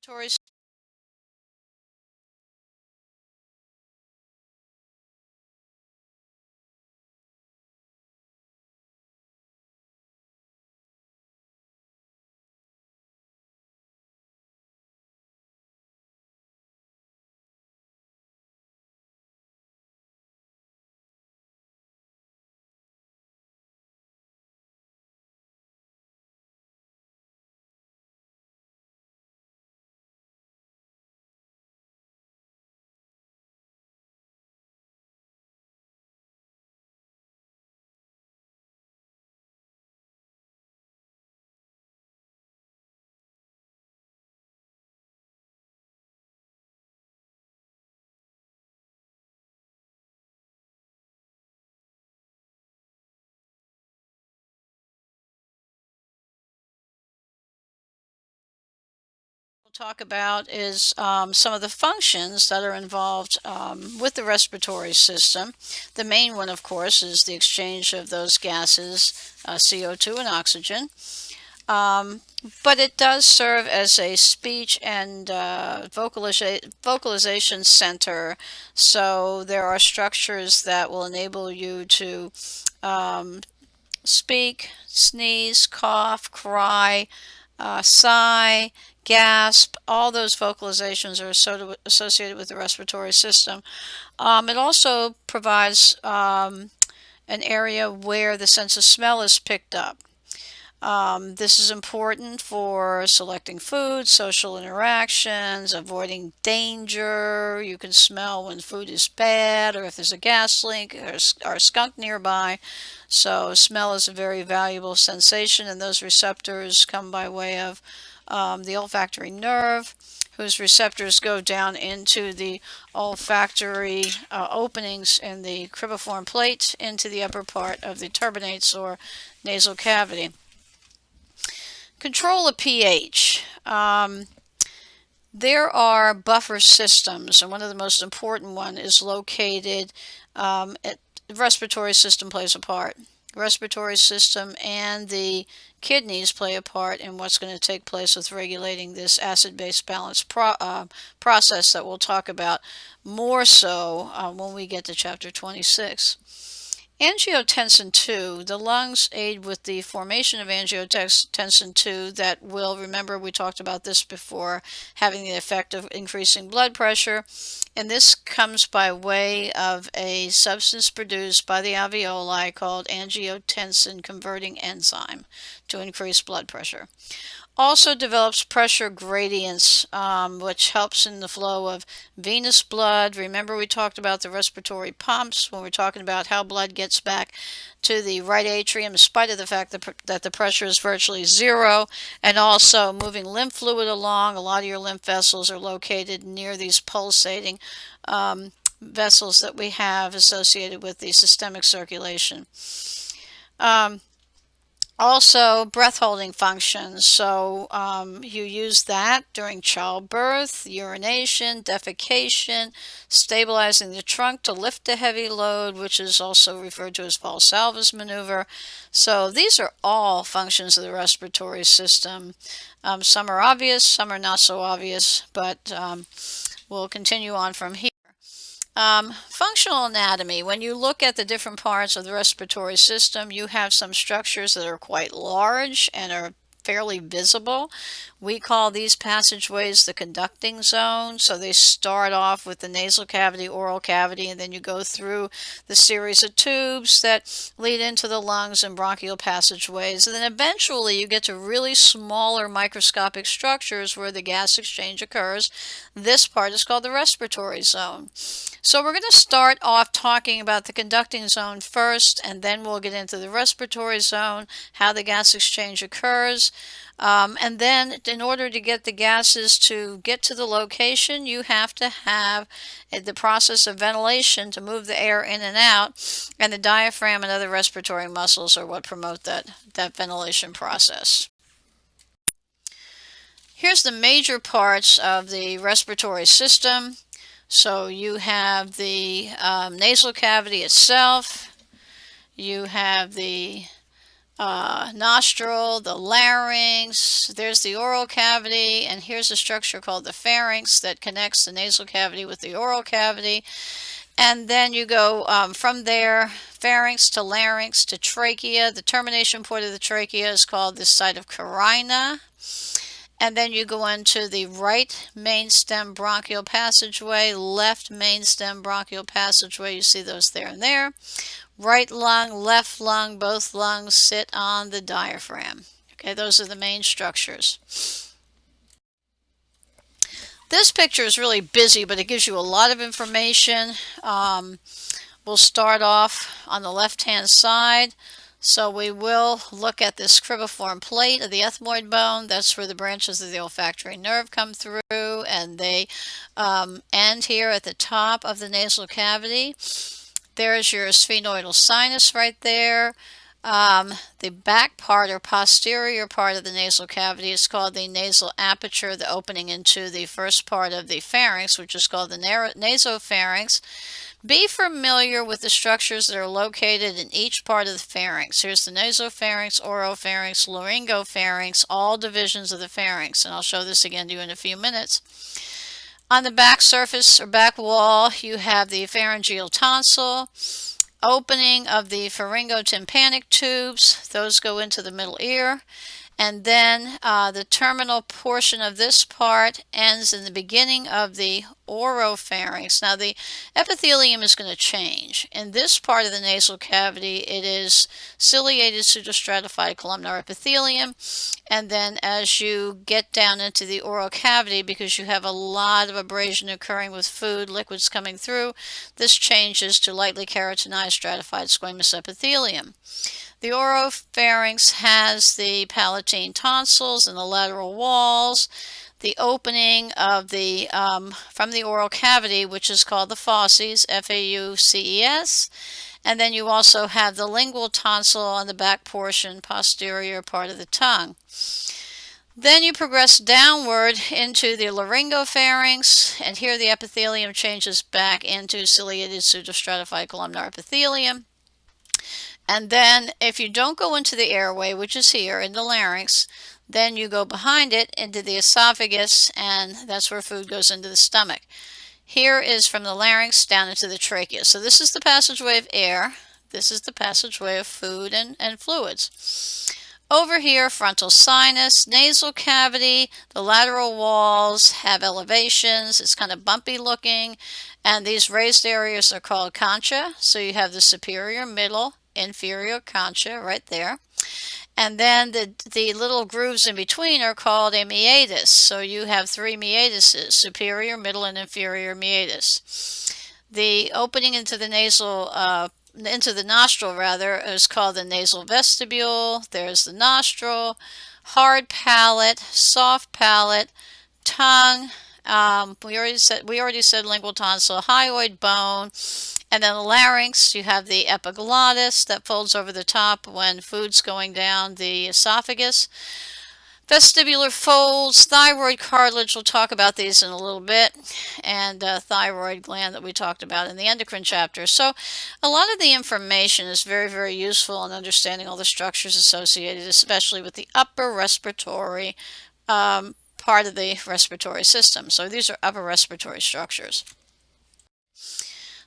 respiratory we'll talk about is some of the functions that are involved with the respiratory system. The main one, of course, is the exchange of those gases, CO2 and oxygen. But it does serve as a speech and vocalization center. So there are structures that will enable you to speak, sneeze, cough, cry, sigh, gasp. All those vocalizations are associated with the respiratory system. It also provides an area where the sense of smell is picked up. This is important for selecting food, social interactions, avoiding danger. You can smell when food is bad or if there's a gas leak or a skunk nearby. So smell is a very valuable sensation, and those receptors come by way of the olfactory nerve, whose receptors go down into the olfactory openings in the cribriform plate into the upper part of the turbinates or nasal cavity. Control of pH. There are buffer systems, and one of the most important one is located at the respiratory system plays a part. The respiratory system and the kidneys play a part in what's going to take place with regulating this acid-base balance process that we'll talk about more so when we get to chapter 26. Angiotensin II, the lungs aid with the formation of angiotensin II that will, remember we talked about this before, having the effect of increasing blood pressure. And this comes by way of a substance produced by the alveoli called angiotensin converting enzyme to increase blood pressure. Also develops pressure gradients, which helps in the flow of venous blood. Remember we talked about the respiratory pumps when we're talking about how blood gets back to the right atrium in spite of the fact that the pressure is virtually zero, and also moving lymph fluid along. A lot of your lymph vessels are located near these pulsating vessels that we have associated with the systemic circulation. Also, breath holding functions. So you use that during childbirth, urination, defecation, stabilizing the trunk to lift a heavy load, which is also referred to as Valsalva's maneuver. So these are all functions of the respiratory system. Some are obvious, some are not so obvious, but we'll continue on from here. Functional anatomy. When you look at the different parts of the respiratory system, you have some structures that are quite large and are fairly visible. We call these passageways the conducting zone. So they start off with the nasal cavity, oral cavity, and then you go through the series of tubes that lead into the lungs and bronchial passageways. And then eventually you get to really smaller microscopic structures where the gas exchange occurs. This part is called the respiratory zone. So we're going to start off talking about the conducting zone first, and then we'll get into the respiratory zone, how the gas exchange occurs. And then in order to get the gases to get to the location, you have to have the process of ventilation to move the air in and out, and the diaphragm and other respiratory muscles are what promote that ventilation process. Here's the major parts of the respiratory system. So you have the nasal cavity itself, you have the nostril, the larynx, there's the oral cavity, and here's a structure called the pharynx that connects the nasal cavity with the oral cavity. And then you go from there, pharynx to larynx to trachea. The termination point of the trachea is called the site of carina. And then you go into the right main stem bronchial passageway, left main stem bronchial passageway. You see those there and there. Right lung, left lung, both lungs sit on the diaphragm. Okay, those are the main structures. This picture is really busy, but it gives you a lot of information. We'll start off on the left-hand side. So we will look at this cribriform plate of the ethmoid bone. That's where the branches of the olfactory nerve come through, and they end here at the top of the nasal cavity. There's your sphenoidal sinus right there. The back part or posterior part of the nasal cavity is called the nasal aperture, the opening into the first part of the pharynx, which is called the nasopharynx. Be familiar with the structures that are located in each part of the pharynx. Here's the nasopharynx, oropharynx, laryngopharynx, all divisions of the pharynx, and I'll show this again to you in a few minutes. On the back surface or back wall, you have the pharyngeal tonsil, opening of the pharyngotympanic tubes. Those go into the middle ear. And then the terminal portion of this part ends in the beginning of the oropharynx. Now the epithelium is going to change. In this part of the nasal cavity, it is ciliated pseudostratified columnar epithelium. And then as you get down into the oral cavity, because you have a lot of abrasion occurring with food, liquids coming through, this changes to lightly keratinized stratified squamous epithelium. The oropharynx has the palatine tonsils and the lateral walls, the opening of the from the oral cavity, which is called the fauces, F-A-U-C-E-S, and then you also have the lingual tonsil on the back portion, posterior part of the tongue. Then you progress downward into the laryngopharynx, and here the epithelium changes back into ciliated pseudostratified columnar epithelium. And then if you don't go into the airway, which is here in the larynx, then you go behind it into the esophagus, and that's where food goes into the stomach. Here is from the larynx down into the trachea. So this is the passageway of air. This is the passageway of food and fluids. Over here, frontal sinus, nasal cavity, the lateral walls have elevations. It's kind of bumpy looking, and these raised areas are called concha. So you have the superior, middle, inferior concha right there. And then the little grooves in between are called a meatus. So you have three meatuses, superior, middle, and inferior meatus. The opening into the nasal into the nostril rather is called the nasal vestibule. There's the nostril, hard palate, soft palate, tongue. We already said lingual tonsil, hyoid bone, and then the larynx. You have the epiglottis that folds over the top when food's going down the esophagus. Vestibular folds, thyroid cartilage, we'll talk about these in a little bit, and thyroid gland that we talked about in the endocrine chapter. So a lot of the information is very, very useful in understanding all the structures associated, especially with the upper respiratory part of the respiratory system. So these are upper respiratory structures.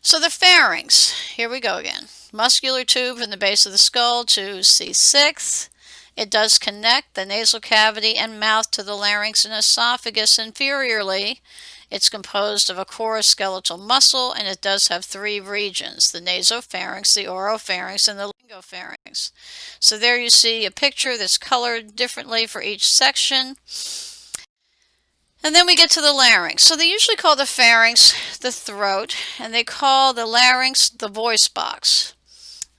So the pharynx, here we go again. Muscular tube from the base of the skull to C6. It does connect the nasal cavity and mouth to the larynx and esophagus inferiorly. It's composed of a core skeletal muscle, and it does have three regions, the nasopharynx, the oropharynx, and the laryngopharynx. So there you see a picture that's colored differently for each section. And then we get to the larynx. So they usually call the pharynx the throat, and they call the larynx the voice box.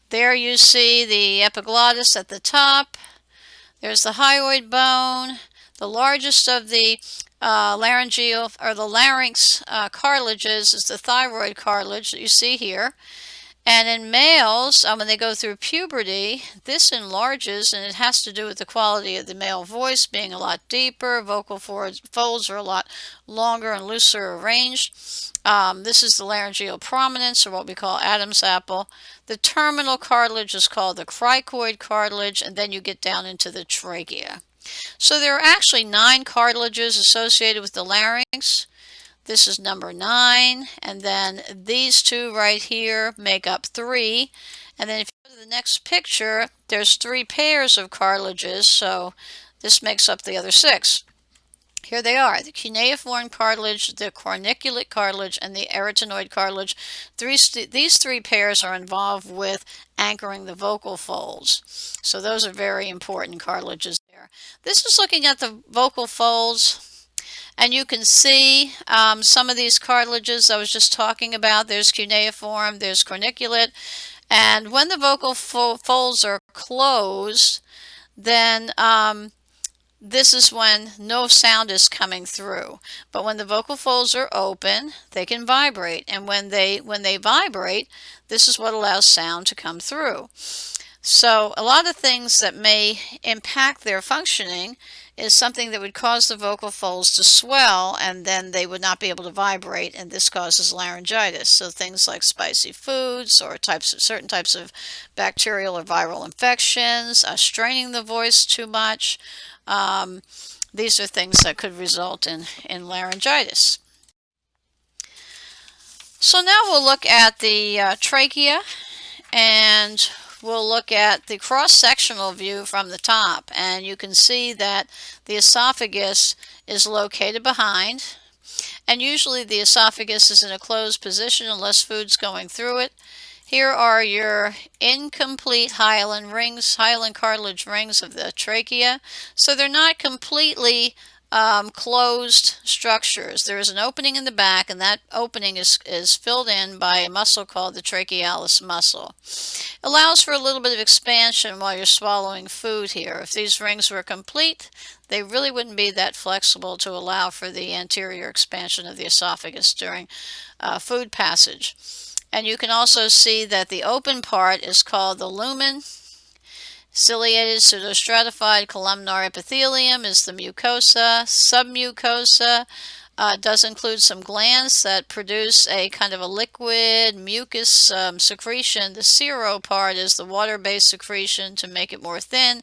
There you see the epiglottis at the top. There's the hyoid bone. The largest of the laryngeal or the larynx cartilages is the thyroid cartilage that you see here. And in males, when they go through puberty, this enlarges, and it has to do with the quality of the male voice being a lot deeper. Vocal folds are a lot longer and looser arranged. This is the laryngeal prominence, or what we call Adam's apple. The terminal cartilage is called the cricoid cartilage, and then you get down into the trachea. So there are actually 9 cartilages associated with the larynx. This is number 9, and then these two right here make up 3. And then if you go to the next picture, there's 3 pairs of cartilages, so this makes up the other 6. Here they are, the cuneiform cartilage, the corniculate cartilage, and the arytenoid cartilage. These 3 pairs are involved with anchoring the vocal folds. So those are very important cartilages there. This is looking at the vocal folds. And you can see some of these cartilages I was just talking about. There's cuneiform, there's corniculate. And when the vocal folds are closed, then this is when no sound is coming through. But when the vocal folds are open, they can vibrate. And when they vibrate, this is what allows sound to come through. So a lot of things that may impact their functioning is something that would cause the vocal folds to swell, and then they would not be able to vibrate, and this causes laryngitis. So things like spicy foods, or certain types of bacterial or viral infections, straining the voice too much. These are things that could result in laryngitis. So now we'll look at the trachea, and we'll look at the cross-sectional view from the top, and you can see that the esophagus is located behind, and usually the esophagus is in a closed position unless food's going through it. Here are your incomplete hyaline rings, hyaline cartilage rings of the trachea. So they're not completely closed structures. There is an opening in the back, and that opening is filled in by a muscle called the trachealis muscle. Allows for a little bit of expansion while you're swallowing food here. If these rings were complete, they really wouldn't be that flexible to allow for the anterior expansion of the esophagus during food passage. And you can also see that the open part is called the lumen. Ciliated pseudostratified columnar epithelium is the mucosa. Submucosa does include some glands that produce a kind of a liquid mucus secretion. The sero part is the water-based secretion to make it more thin.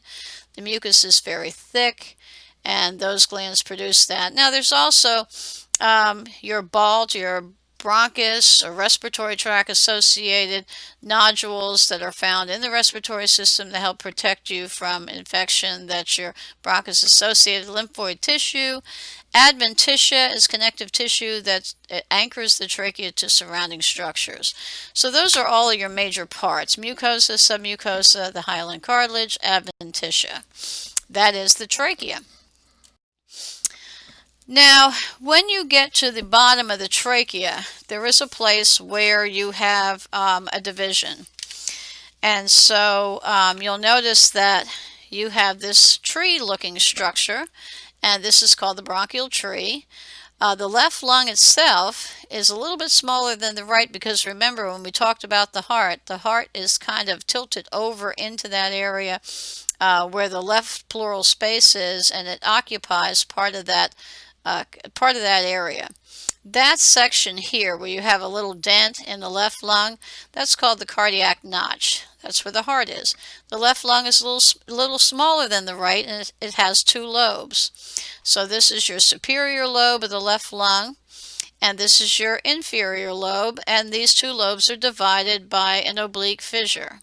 The mucus is very thick, and those glands produce that. Now there's also your bronchus or respiratory tract associated nodules that are found in the respiratory system to help protect you from infection. That's your bronchus associated lymphoid tissue. Adventitia is connective tissue that anchors the trachea to surrounding structures. So those are all of your major parts: mucosa, submucosa, the hyaline cartilage, adventitia. That is the trachea. Now, when you get to the bottom of the trachea, there is a place where you have a division. And so you'll notice that you have this tree-looking structure, and this is called the bronchial tree. The left lung itself is a little bit smaller than the right, because remember when we talked about the heart is kind of tilted over into that area where the left pleural space is, and it occupies part of that area. That section here where you have a little dent in the left lung, that's called the cardiac notch. That's where the heart is. The left lung is a little smaller than the right, and it has 2 lobes. So this is your superior lobe of the left lung, and this is your inferior lobe, and these 2 lobes are divided by an oblique fissure.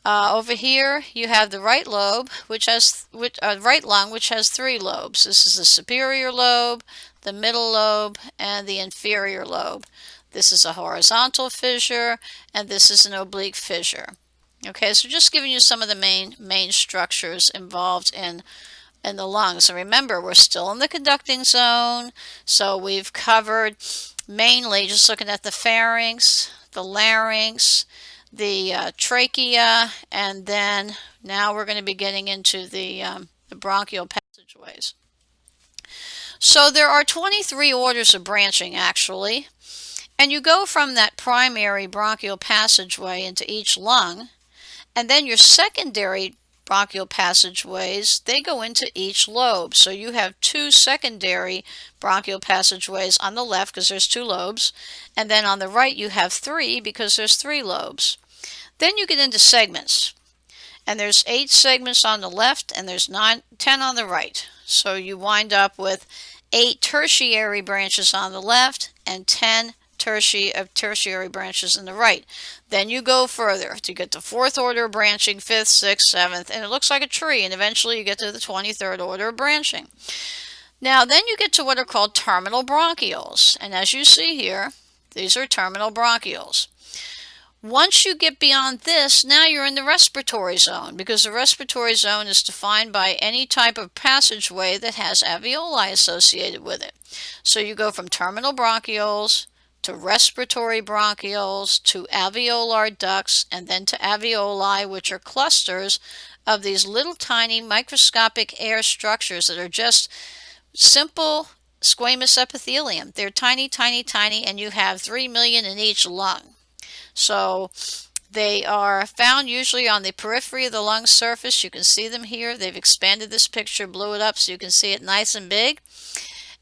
Over here you have the right lobe, right lung, which has 3 lobes. This is the superior lobe, the middle lobe, and the inferior lobe. This is a horizontal fissure, and this is an oblique fissure. Okay, so just giving you some of the main structures involved in the lungs. And remember, we're still in the conducting zone, so we've covered mainly just looking at the pharynx, the larynx, the trachea, and then now we're going to be getting into the bronchial passageways. So there are 23 orders of branching, actually, And you go from that primary bronchial passageway into each lung, and then your secondary bronchial passageways, they go into each lobe. So you have two secondary bronchial passageways on the left because there's two lobes, and then on the right you have three because there's three lobes. Then you get into segments, and there's 8 segments on the left and there's 10 on the right. So you wind up with 8 tertiary branches on the left and 10 tertiary branches in the right. Then you go further to get to 4th order branching, 5th, 6th, 7th, and it looks like a tree, and eventually you get to the 23rd order of branching. Now then you get to what are called terminal bronchioles, and as you see here, these are terminal bronchioles. Once you get beyond this, now you're in the respiratory zone, because the respiratory zone is defined by any type of passageway that has alveoli associated with it. So you go from terminal bronchioles to respiratory bronchioles to alveolar ducts, and then to alveoli, which are clusters of these little tiny microscopic air structures that are just simple squamous epithelium. They're tiny, tiny, tiny, and you have 3 million in each lung. So they are found usually on the periphery of the lung surface. You can see them here. They've expanded this picture, blew it up so you can see it nice and big.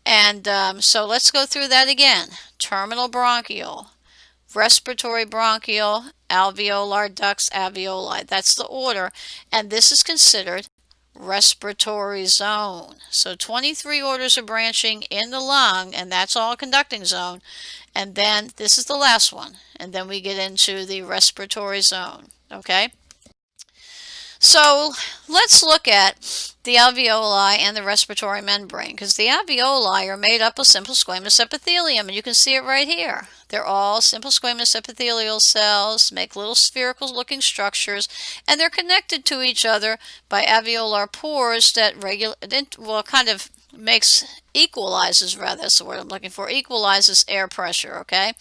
And so let's go through that again. Terminal bronchiole, respiratory bronchiole, alveolar ducts, alveoli. That's the order. And this is considered respiratory zone. So 23 orders of branching in the lung, and that's all conducting zone. And then this is the last one. And then we get into the respiratory zone. Okay? So let's look at the alveoli and the respiratory membrane, because the alveoli are made up of simple squamous epithelium, and you can see it right here. They're all simple squamous epithelial cells, make little spherical looking structures, and they're connected to each other by alveolar pores that equalizes, that's the word I'm looking for, equalizes air pressure, okay?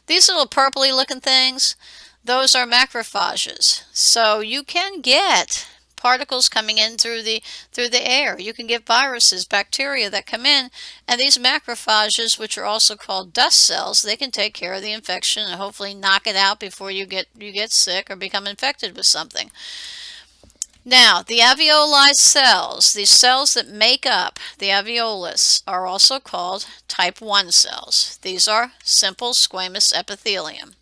These little purpley looking things, those are macrophages. So you can get particles coming in through the air. You can get viruses, bacteria that come in, and these macrophages, which are also called dust cells, they can take care of the infection and hopefully knock it out before you get sick or become infected with something. Now, the alveoli cells, these cells that make up the alveolus, are also called type 1 cells. These are simple squamous epithelium.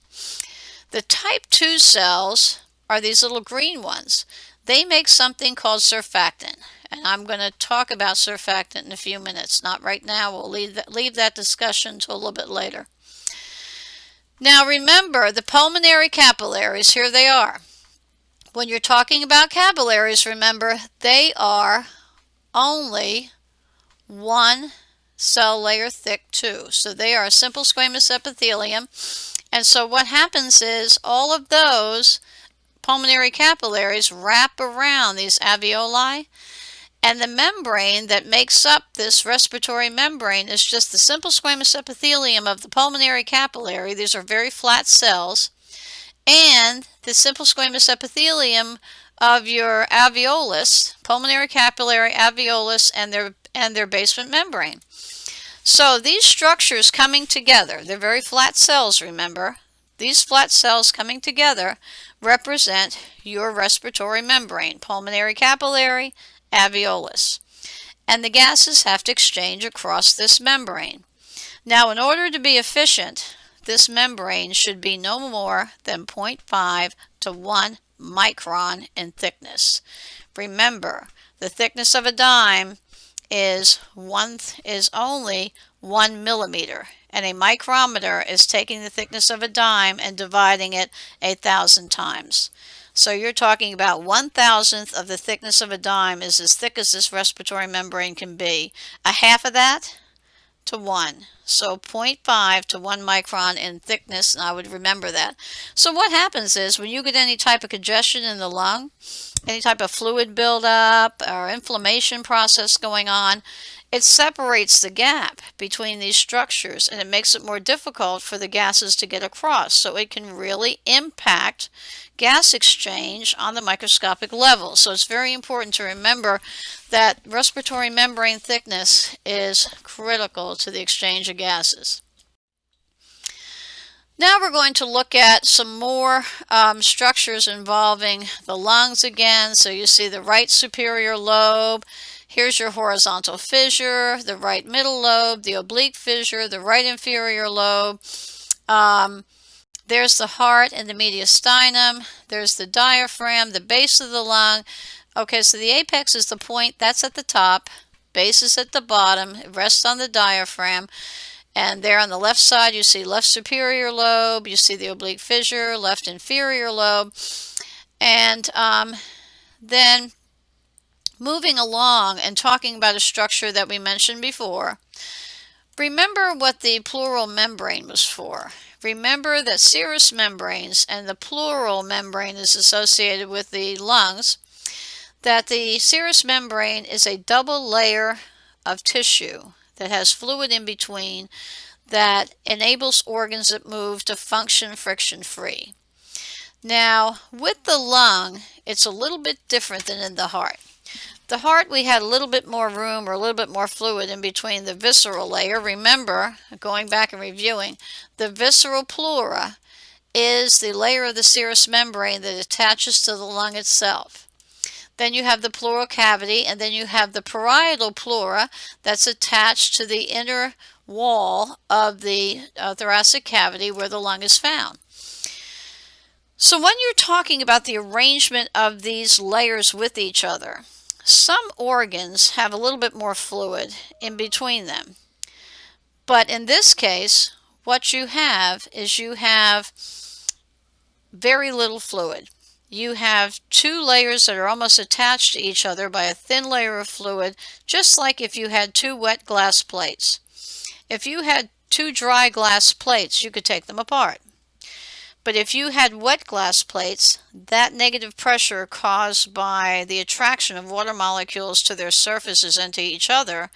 The type 2 cells are these little green ones. They make something called surfactant, and I'm going to talk about surfactant in a few minutes. Not right now. We'll leave that discussion until a little bit later. Now remember, the pulmonary capillaries, here they are. When you're talking about capillaries, remember, they are only 1 cell layer thick too. So they are a simple squamous epithelium. And so what happens is all of those pulmonary capillaries wrap around these alveoli, and the membrane that makes up this respiratory membrane is just the simple squamous epithelium of the pulmonary capillary. These are very flat cells, and the simple squamous epithelium of your alveolus, pulmonary capillary, alveolus, and their basement membrane. So these structures coming together, they're very flat cells, remember. These flat cells coming together represent your respiratory membrane, pulmonary capillary, alveolus. And the gases have to exchange across this membrane. Now, in order to be efficient, this membrane should be no more than 0.5 to 1 micron in thickness. Remember, the thickness of a dime is only 1 millimeter, and a micrometer is taking the thickness of a dime and dividing it 1,000 times. So you're talking about 1,000th of the thickness of a dime is as thick as this respiratory membrane can be. A half of that to 1. So 0.5 to 1 micron in thickness, and I would remember that. So what happens is when you get any type of congestion in the lung, any type of fluid buildup or inflammation process going on, it separates the gap between these structures, and it makes it more difficult for the gases to get across. So it can really impact gas exchange on the microscopic level. So it's very important to remember that respiratory membrane thickness is critical to the exchange of gases. Now we're going to look at some more structures involving the lungs again. So you see the right superior lobe. Here's your horizontal fissure, the right middle lobe, the oblique fissure, the right inferior lobe. There's the heart and the mediastinum. There's the diaphragm, the base of the lung. Okay, so the apex is the point. That's at the top. Base is at the bottom. It rests on the diaphragm. And there on the left side, you see left superior lobe, you see the oblique fissure, left inferior lobe. And then moving along and talking about a structure that we mentioned before, remember what the pleural membrane was for. Remember that serous membranes, and the pleural membrane is associated with the lungs, that the serous membrane is a double layer of tissue that has fluid in between that enables organs that move to function friction-free. Now, with the lung, it's a little bit different than in the heart. The heart, we had a little bit more room or a little bit more fluid in between the visceral layer. Remember, going back and reviewing, the visceral pleura is the layer of the serous membrane that attaches to the lung itself. Then you have the pleural cavity, and then you have the parietal pleura that's attached to the inner wall of the thoracic cavity where the lung is found. So when you're talking about the arrangement of these layers with each other, some organs have a little bit more fluid in between them. But in this case, what you have is you have very little fluid. You have two layers that are almost attached to each other by a thin layer of fluid, just like if you had two wet glass plates. If you had two dry glass plates, you could take them apart. But if you had wet glass plates, that negative pressure caused by the attraction of water molecules to their surfaces and to each other,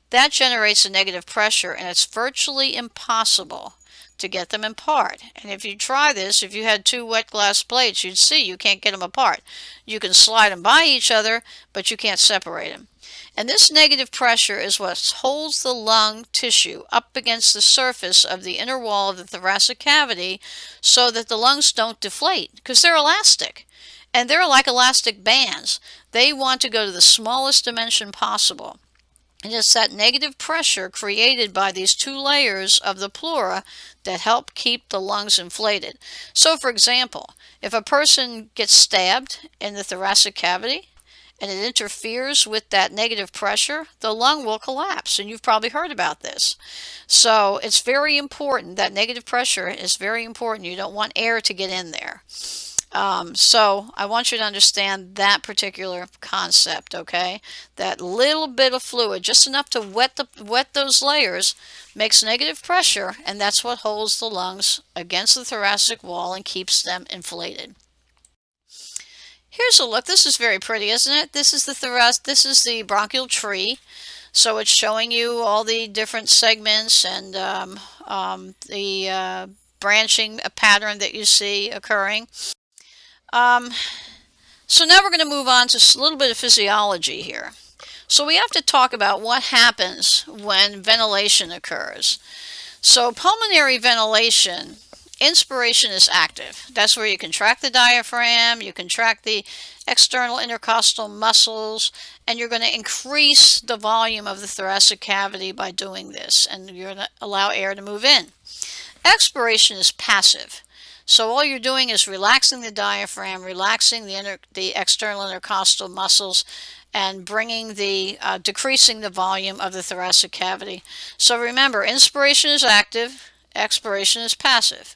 that generates a negative pressure, and it's virtually impossible to get them apart. And if you try this, if you had two wet glass plates, you'd see you can't get them apart. You can slide them by each other, but you can't separate them. And this negative pressure is what holds the lung tissue up against the surface of the inner wall of the thoracic cavity so that the lungs don't deflate, because they're elastic. And they're like elastic bands. They want to go to the smallest dimension possible. And it's that negative pressure created by these two layers of the pleura that help keep the lungs inflated. So, for example, if a person gets stabbed in the thoracic cavity and it interferes with that negative pressure, the lung will collapse. And you've probably heard about this. So it's very important. That negative pressure is very important. You don't want air to get in there. So I want you to understand that particular concept, okay? That little bit of fluid, just enough to wet those layers, makes negative pressure, and that's what holds the lungs against the thoracic wall and keeps them inflated. Here's a look. This is very pretty, isn't it? This is the bronchial tree. So it's showing you all the different segments and the branching pattern that you see occurring. So now we're going to move on to a little bit of physiology here. So we have to talk about what happens when ventilation occurs. So pulmonary ventilation, inspiration is active. That's where you contract the diaphragm, you contract the external intercostal muscles, and you're going to increase the volume of the thoracic cavity by doing this, and you're going to allow air to move in. Expiration is passive. So all you're doing is relaxing the diaphragm, relaxing the external intercostal muscles, and bringing decreasing the volume of the thoracic cavity. So remember, inspiration is active, expiration is passive.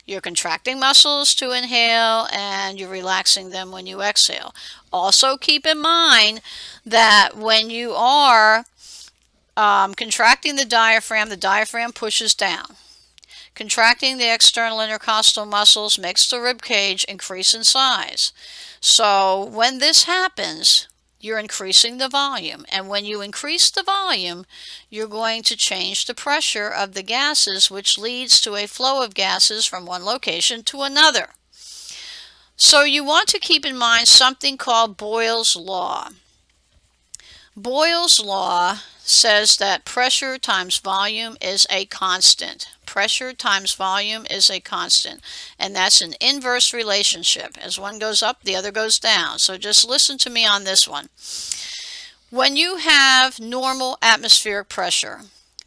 You're contracting muscles to inhale, and you're relaxing them when you exhale. Also keep in mind that when you are contracting the diaphragm pushes down. Contracting the external intercostal muscles makes the rib cage increase in size. So when this happens, you're increasing the volume. And when you increase the volume, you're going to change the pressure of the gases, which leads to a flow of gases from one location to another. So you want to keep in mind something called Boyle's law. Boyle's law says that pressure times volume is a constant. Pressure times volume is a constant, and that's an inverse relationship. As one goes up, the other goes down. So just listen to me on this one. When you have normal atmospheric pressure,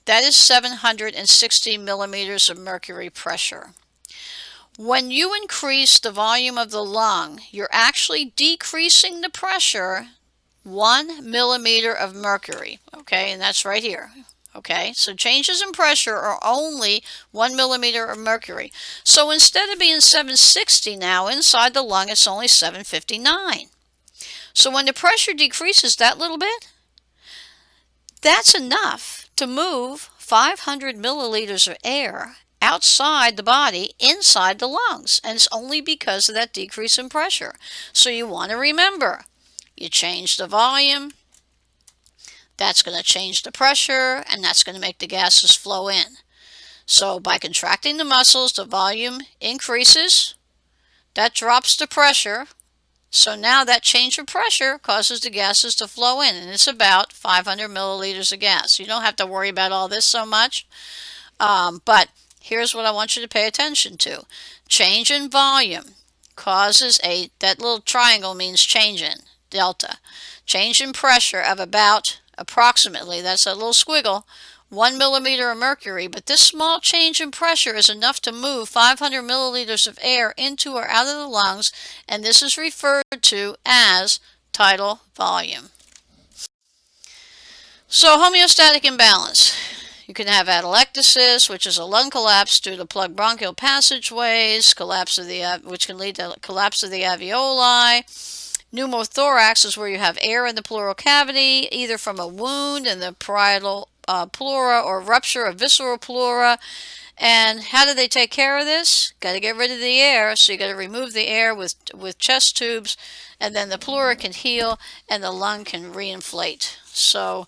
that is 760 millimeters of mercury pressure. When you increase the volume of the lung, you're actually decreasing the pressure 1 millimeter of mercury, okay, and that's right here, okay? So changes in pressure are only 1 millimeter of mercury. So instead of being 760 now, inside the lung, it's only 759. So when the pressure decreases that little bit, that's enough to move 500 milliliters of air outside the body, inside the lungs, and it's only because of that decrease in pressure. So you want to remember, you change the volume, that's going to change the pressure, and that's going to make the gases flow in. So by contracting the muscles, the volume increases, that drops the pressure. So now that change of pressure causes the gases to flow in, and it's about 500 milliliters of gas. You don't have to worry about all this so much, but here's what I want you to pay attention to. Change in volume causes that little triangle means change in, delta. Change in pressure of about, approximately, that's a little squiggle, 1 millimeter of mercury, but this small change in pressure is enough to move 500 milliliters of air into or out of the lungs, and this is referred to as tidal volume. So homeostatic imbalance. You can have atelectasis, which is a lung collapse due to plugged bronchial passageways, which can lead to collapse of the alveoli. Pneumothorax is where you have air in the pleural cavity, either from a wound in the parietal pleura or rupture of visceral pleura. And how do they take care of this? Got to get rid of the air, so you got to remove the air with chest tubes, and then the pleura can heal and the lung can reinflate. So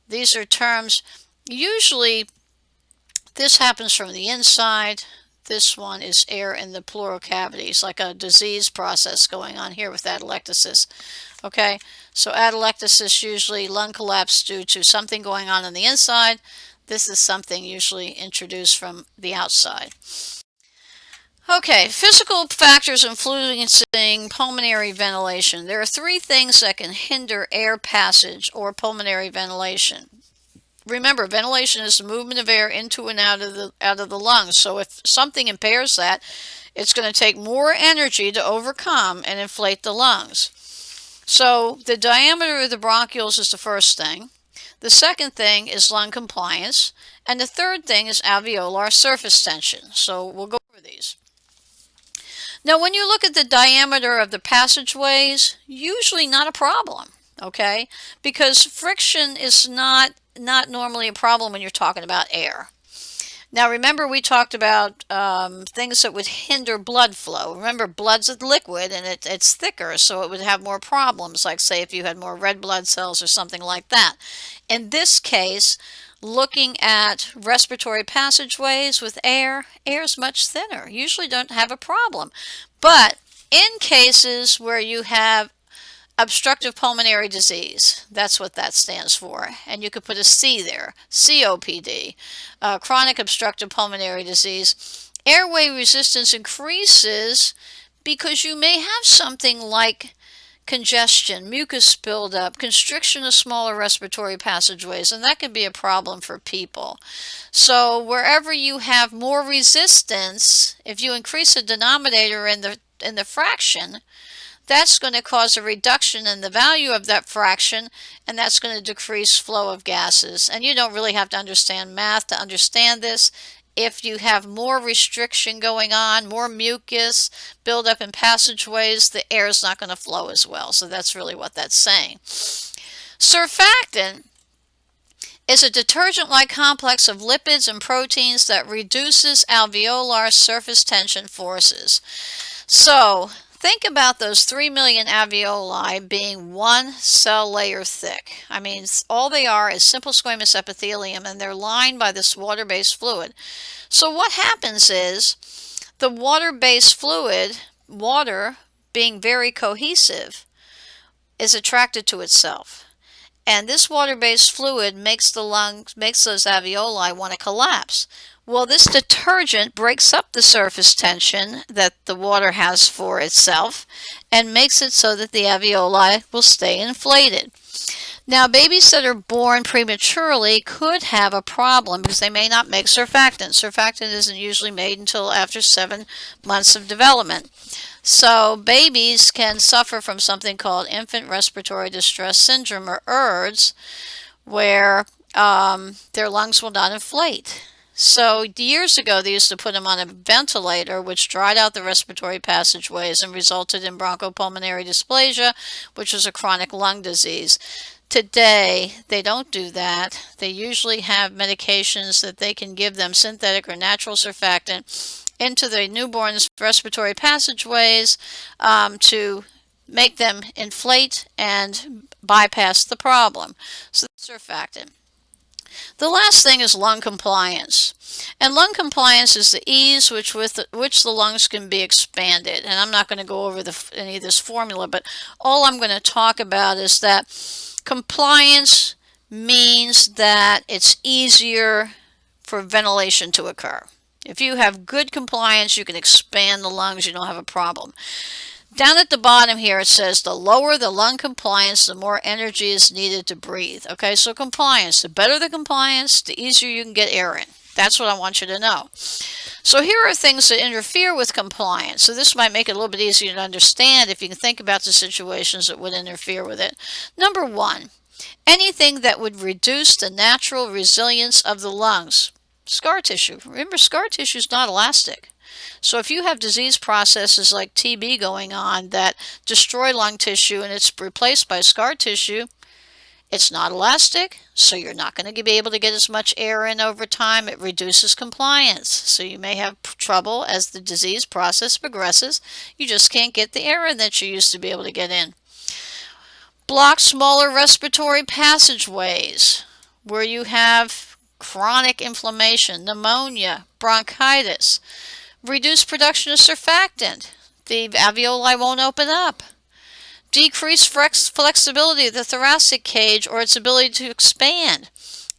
these are terms. Usually this happens from the inside. This one is air in the pleural cavities, like a disease process going on here with atelectasis. Okay, so atelectasis, usually lung collapse due to something going on the inside. This is something usually introduced from the outside. Okay, physical factors influencing pulmonary ventilation. There are 3 things that can hinder air passage or pulmonary ventilation. Remember, ventilation is the movement of air into and out of the lungs. So if something impairs that, it's going to take more energy to overcome and inflate the lungs. So the diameter of the bronchioles is the first thing. The second thing is lung compliance. And the third thing is alveolar surface tension. So we'll go over these. Now, when you look at the diameter of the passageways, usually not a problem, okay? Because friction is not normally a problem when you're talking about air. Now remember, we talked about things that would hinder blood flow. Remember, blood's a liquid and it's thicker, so it would have more problems, like say if you had more red blood cells or something like that. In this case, looking at respiratory passageways with air is much thinner. Usually don't have a problem. But in cases where you have obstructive pulmonary disease, that's what that stands for, and you could put a C there, COPD, chronic obstructive pulmonary disease. Airway resistance increases because you may have something like congestion, mucus buildup, constriction of smaller respiratory passageways, and that can be a problem for people. So wherever you have more resistance, if you increase the denominator in the fraction, that's going to cause a reduction in the value of that fraction, and that's going to decrease flow of gases. And you don't really have to understand math to understand this. If you have more restriction going on, more mucus buildup in passageways, the air is not going to flow as well. So that's really what that's saying. Surfactant is a detergent-like complex of lipids and proteins that reduces alveolar surface tension forces. So think about those 3 million alveoli being 1 cell layer thick. I mean, all they are is simple squamous epithelium, and they're lined by this water-based fluid. So what happens is the water-based fluid, water being very cohesive, is attracted to itself. And this water-based fluid makes those alveoli want to collapse. Well, this detergent breaks up the surface tension that the water has for itself and makes it so that the alveoli will stay inflated. Now, babies that are born prematurely could have a problem because they may not make surfactant. Surfactant isn't usually made until after 7 months of development. So babies can suffer from something called infant respiratory distress syndrome, or IRDS, where their lungs will not inflate. So years ago, they used to put them on a ventilator, which dried out the respiratory passageways and resulted in bronchopulmonary dysplasia, which was a chronic lung disease. Today, they don't do that. They usually have medications that they can give them, synthetic or natural surfactant, into the newborn's respiratory passageways to make them inflate and bypass the problem. So that's surfactant. The last thing is lung compliance. And lung compliance is the ease with which the lungs can be expanded. And I'm not going to go over any of this formula, but all I'm going to talk about is that compliance means that it's easier for ventilation to occur. If you have good compliance, you can expand the lungs, you don't have a problem. Down at the bottom here, it says the lower the lung compliance, the more energy is needed to breathe. Okay, so compliance, the better the compliance, the easier you can get air in. That's what I want you to know. So here are things that interfere with compliance. So this might make it a little bit easier to understand if you can think about the situations that would interfere with it. Number one, anything that would reduce the natural resilience of the lungs. Scar tissue. Remember, scar tissue is not elastic. So if you have disease processes like TB going on that destroy lung tissue and it's replaced by scar tissue, it's not elastic, so you're not going to be able to get as much air in over time. It reduces compliance. So you may have trouble as the disease process progresses. You just can't get the air in that you used to be able to get in. Block smaller respiratory passageways where you have chronic inflammation, pneumonia, bronchitis. Reduce production of surfactant. The alveoli won't open up. Decrease flexibility of the thoracic cage or its ability to expand.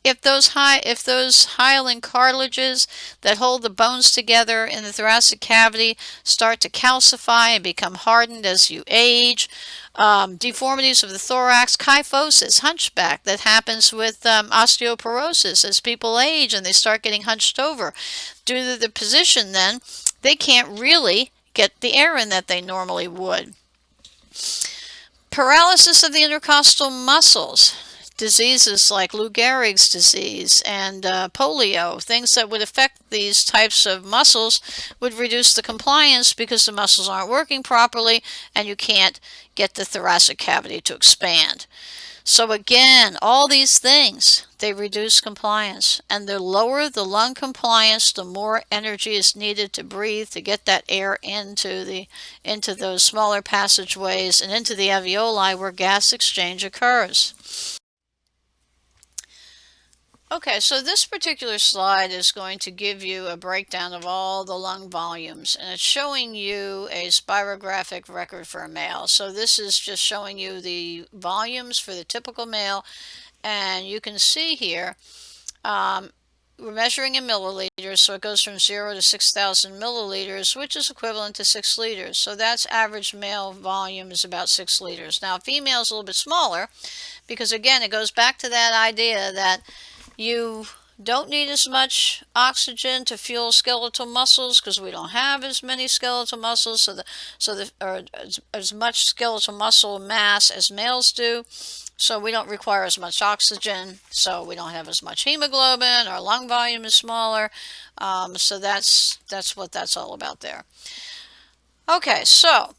If those hyaline cartilages that hold the bones together in the thoracic cavity start to calcify and become hardened as you age, deformities of the thorax, kyphosis, hunchback, that happens with osteoporosis as people age and they start getting hunched over. Due to the position then, they can't really get the air in that they normally would. Paralysis of the intercostal muscles. Diseases like Lou Gehrig's disease and polio, things that would affect these types of muscles, would reduce the compliance because the muscles aren't working properly and you can't get the thoracic cavity to expand. So again, all these things, they reduce compliance. And the lower the lung compliance, the more energy is needed to breathe to get that air into those smaller passageways and into the alveoli where gas exchange occurs. Okay, so this particular slide is going to give you a breakdown of all the lung volumes, and it's showing you a spirographic record for a male. So this is just showing you the volumes for the typical male, and you can see here we're measuring in milliliters, so it goes from 0 to 6,000 milliliters, which is equivalent to 6 liters. So that's average male volume is about 6 liters. Now female is a little bit smaller because, again, it goes back to that idea that you don't need as much oxygen to fuel skeletal muscles because we don't have as many skeletal muscles, or as much skeletal muscle mass as males do. So we don't require as much oxygen, so we don't have as much hemoglobin. Our lung volume is smaller. So that's what that's all about there. Okay, so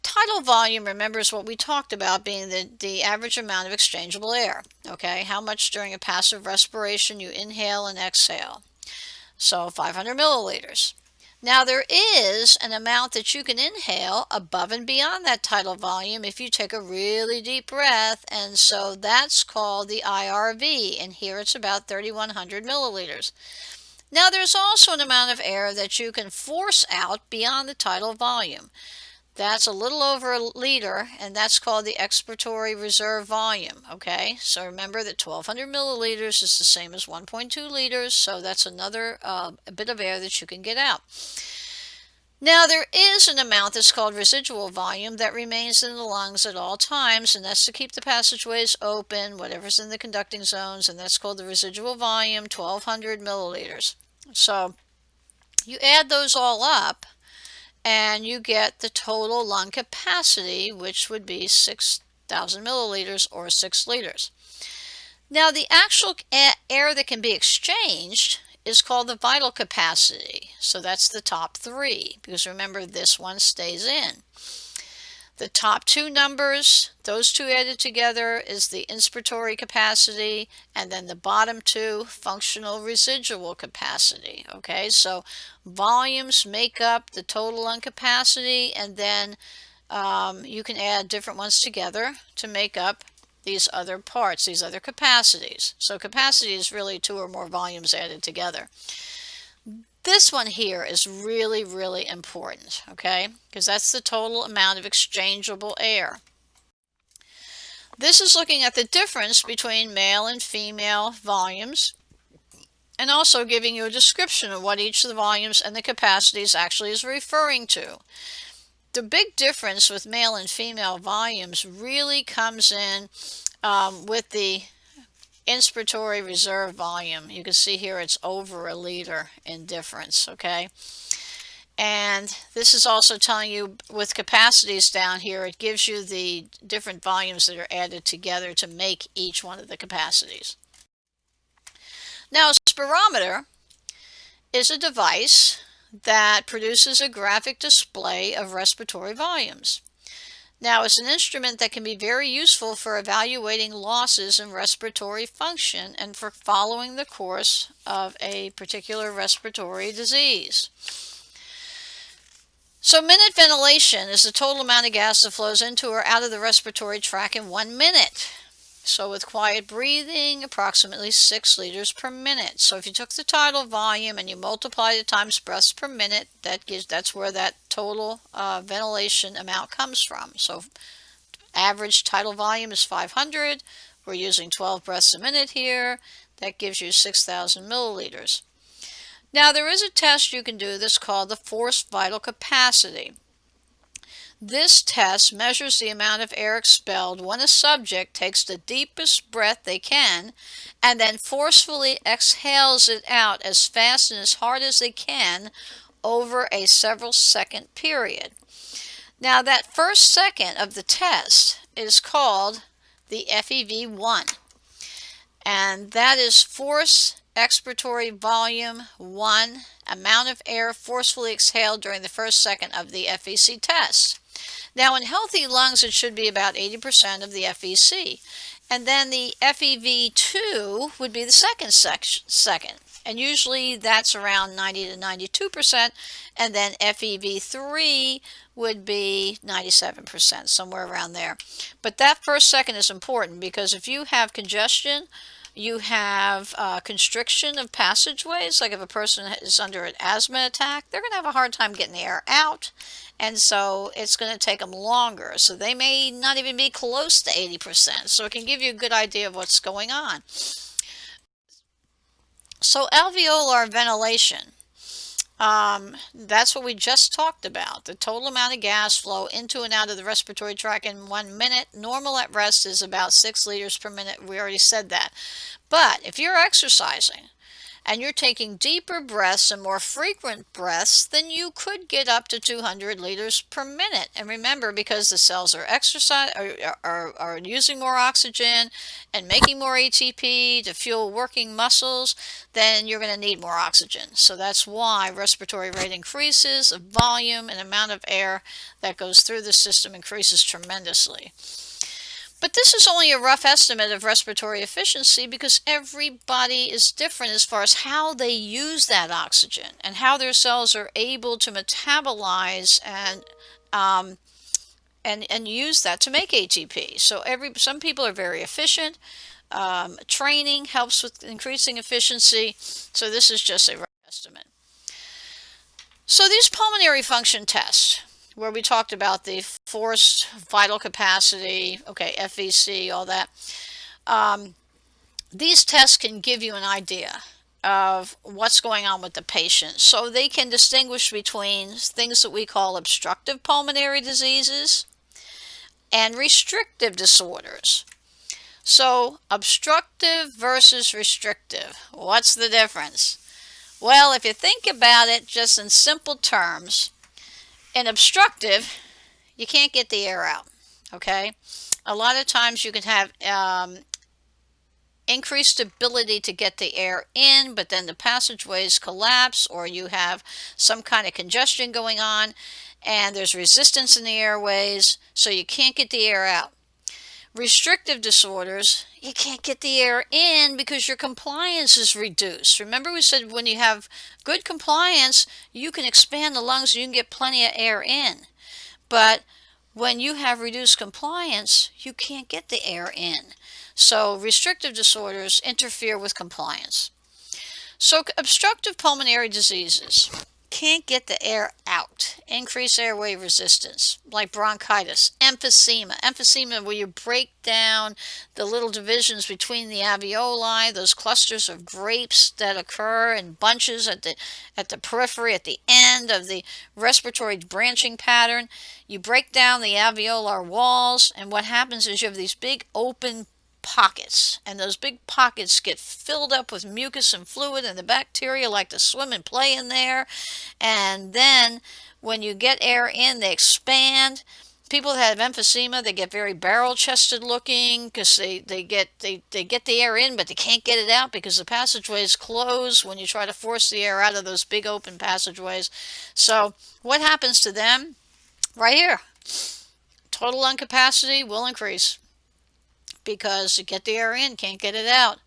tidal volume, remember, is what we talked about being the average amount of exchangeable air. Okay, how much during a passive respiration you inhale and exhale. So 500 milliliters. Now there is an amount that you can inhale above and beyond that tidal volume if you take a really deep breath, and so that's called the IRV, and here it's about 3,100 milliliters. Now there's also an amount of air that you can force out beyond the tidal volume. That's a little over a liter, and that's called the expiratory reserve volume, okay? So remember that 1,200 milliliters is the same as 1.2 liters, so that's another a bit of air that you can get out. Now, there is an amount that's called residual volume that remains in the lungs at all times, and that's to keep the passageways open, whatever's in the conducting zones, and that's called the residual volume, 1,200 milliliters. So you add those all up, and you get the total lung capacity, which would be 6,000 milliliters or 6 liters. Now, the actual air that can be exchanged is called the vital capacity. So that's the top three, because remember, this one stays in. The top two numbers, those two added together, is the inspiratory capacity, and then the bottom two, functional residual capacity. Okay, so volumes make up the total lung capacity, and then you can add different ones together to make up these other parts, these other capacities. So capacity is really two or more volumes added together. This one here is really, really important, okay? Because that's the total amount of exchangeable air. This is looking at the difference between male and female volumes, and also giving you a description of what each of the volumes and the capacities actually is referring to. The big difference with male and female volumes really comes in with the inspiratory reserve volume. You can see here it's over a liter in difference, okay? And this is also telling you with capacities down here, it gives you the different volumes that are added together to make each one of the capacities. Now, a spirometer is a device that produces a graphic display of respiratory volumes. Now, it's an instrument that can be very useful for evaluating losses in respiratory function and for following the course of a particular respiratory disease. So, minute ventilation is the total amount of gas that flows into or out of the respiratory tract in 1 minute. So with quiet breathing, approximately 6 liters per minute. So if you took the tidal volume and you multiply it times breaths per minute, that's where that total ventilation amount comes from. So average tidal volume is 500. We're using 12 breaths a minute here. That gives you 6,000 milliliters. Now there is a test you can do that's called the forced vital capacity. This test measures the amount of air expelled when a subject takes the deepest breath they can and then forcefully exhales it out as fast and as hard as they can over a several second period. Now that first second of the test is called the FEV1, and that is force expiratory volume 1, amount of air forcefully exhaled during the first second of the FEC test. Now, in healthy lungs, it should be about 80% of the FEC. And then the FEV2 would be the second. And usually that's around 90 to 92%. And then FEV3 would be 97%, somewhere around there. But that first second is important because if you have congestion, you have constriction of passageways, like if a person is under an asthma attack, they're going to have a hard time getting the air out, and so it's going to take them longer. So they may not even be close to 80%, so it can give you a good idea of what's going on. So alveolar ventilation, that's what we just talked about. The total amount of gas flow into and out of the respiratory tract in 1 minute. Normal at rest is about 6 liters per minute. We already said that. But if you're exercising and you're taking deeper breaths and more frequent breaths, then you could get up to 200 liters per minute. And remember, because the cells are are using more oxygen and making more ATP to fuel working muscles, then you're going to need more oxygen. So that's why respiratory rate increases, volume and amount of air that goes through the system increases tremendously. But this is only a rough estimate of respiratory efficiency because everybody is different as far as how they use that oxygen and how their cells are able to metabolize and use that to make ATP. So some people are very efficient. Training helps with increasing efficiency. So this is just a rough estimate. So these pulmonary function tests, where we talked about the forced vital capacity, okay, FVC, all that. These tests can give you an idea of what's going on with the patient. So they can distinguish between things that we call obstructive pulmonary diseases and restrictive disorders. So obstructive versus restrictive, what's the difference? Well, if you think about it just in simple terms, in obstructive, you can't get the air out, okay? A lot of times you can have increased ability to get the air in, but then the passageways collapse, or you have some kind of congestion going on and there's resistance in the airways, so you can't get the air out. Restrictive disorders, you can't get the air in because your compliance is reduced. Remember we said when you have good compliance, you can expand the lungs, you can get plenty of air in. But when you have reduced compliance, you can't get the air in. So restrictive disorders interfere with compliance. So obstructive pulmonary diseases can't get the air out, increase airway resistance, like bronchitis, emphysema where you break down the little divisions between the alveoli, those clusters of grapes that occur in bunches at the periphery, at the end of the respiratory branching pattern. You break down the alveolar walls, and what happens is you have these big open pockets, and those big pockets get filled up with mucus and fluid, and the bacteria like to swim and play in there. And then when you get air in, they expand. People that have emphysema, they get very barrel-chested looking because they get the air in, but they can't get it out because the passageways close when you try to force the air out of those big open passageways. So what happens to them? Right here, total lung capacity will increase because you get the air in, can't get it out.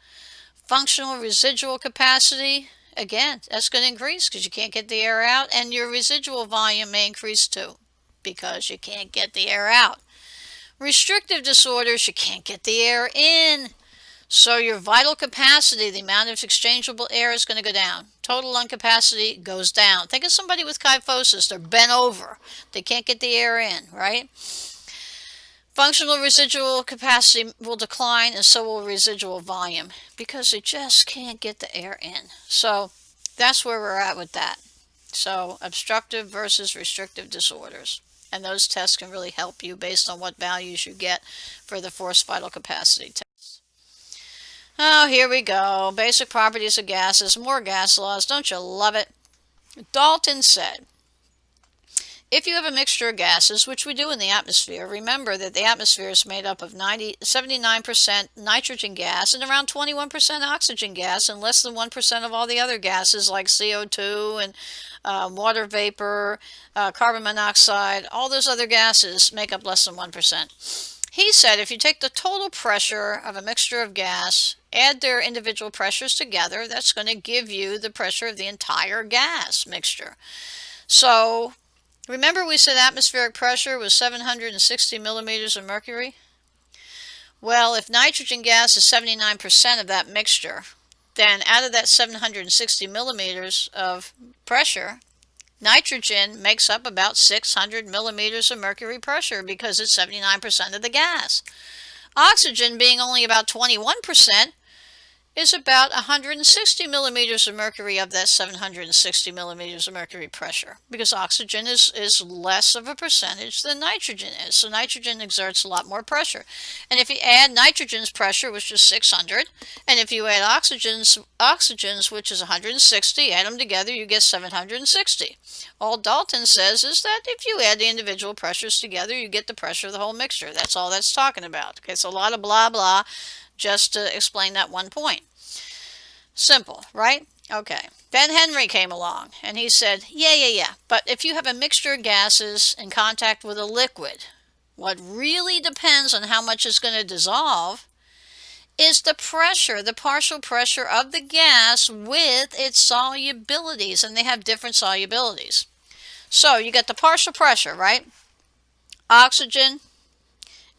Functional residual capacity, again, that's going to increase because you can't get the air out, and your residual volume may increase too because you can't get the air out. Restrictive disorders, you can't get the air in, so your vital capacity, the amount of exchangeable air, is going to go down. Total lung capacity goes down. Think of somebody with kyphosis. They're bent over. They can't get the air in, right? Functional residual capacity will decline, and so will residual volume because they just can't get the air in. So that's where we're at with that. So obstructive versus restrictive disorders. And those tests can really help you based on what values you get for the forced vital capacity tests. Oh, here we go. Basic properties of gases, more gas laws. Don't you love it? Dalton said, if you have a mixture of gases, which we do in the atmosphere, remember that the atmosphere is made up of 79% nitrogen gas and around 21% oxygen gas, and less than 1% of all the other gases like CO2 and water vapor, carbon monoxide. All those other gases make up less than 1%. He said if you take the total pressure of a mixture of gas, add their individual pressures together, that's going to give you the pressure of the entire gas mixture. So remember we said atmospheric pressure was 760 millimeters of mercury? Well, if nitrogen gas is 79% of that mixture, then out of that 760 millimeters of pressure, nitrogen makes up about 600 millimeters of mercury pressure because it's 79% of the gas. Oxygen, being only about 21%, is about 160 millimeters of mercury of that 760 millimeters of mercury pressure, because oxygen is less of a percentage than nitrogen is. So nitrogen exerts a lot more pressure. And if you add nitrogen's pressure, which is 600, and if you add oxygen's, which is 160, add them together, you get 760. All Dalton says is that if you add the individual pressures together, you get the pressure of the whole mixture. That's all that's talking about. Okay, so a lot of blah blah just to explain that one point. Simple, right? Okay. Ben Henry came along and he said, yeah. But if you have a mixture of gases in contact with a liquid, what really depends on how much it's going to dissolve is the pressure, the partial pressure of the gas with its solubilities, and they have different solubilities. So you get the partial pressure, right? Oxygen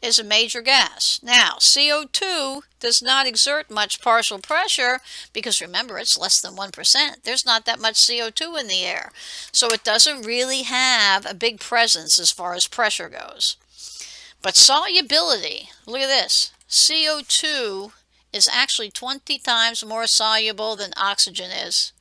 is a major gas. Now, CO2 does not exert much partial pressure because remember, it's less than 1%. There's not that much CO2 in the air. So it doesn't really have a big presence as far as pressure goes. But solubility, look at this. CO2 is actually 20 times more soluble than oxygen is.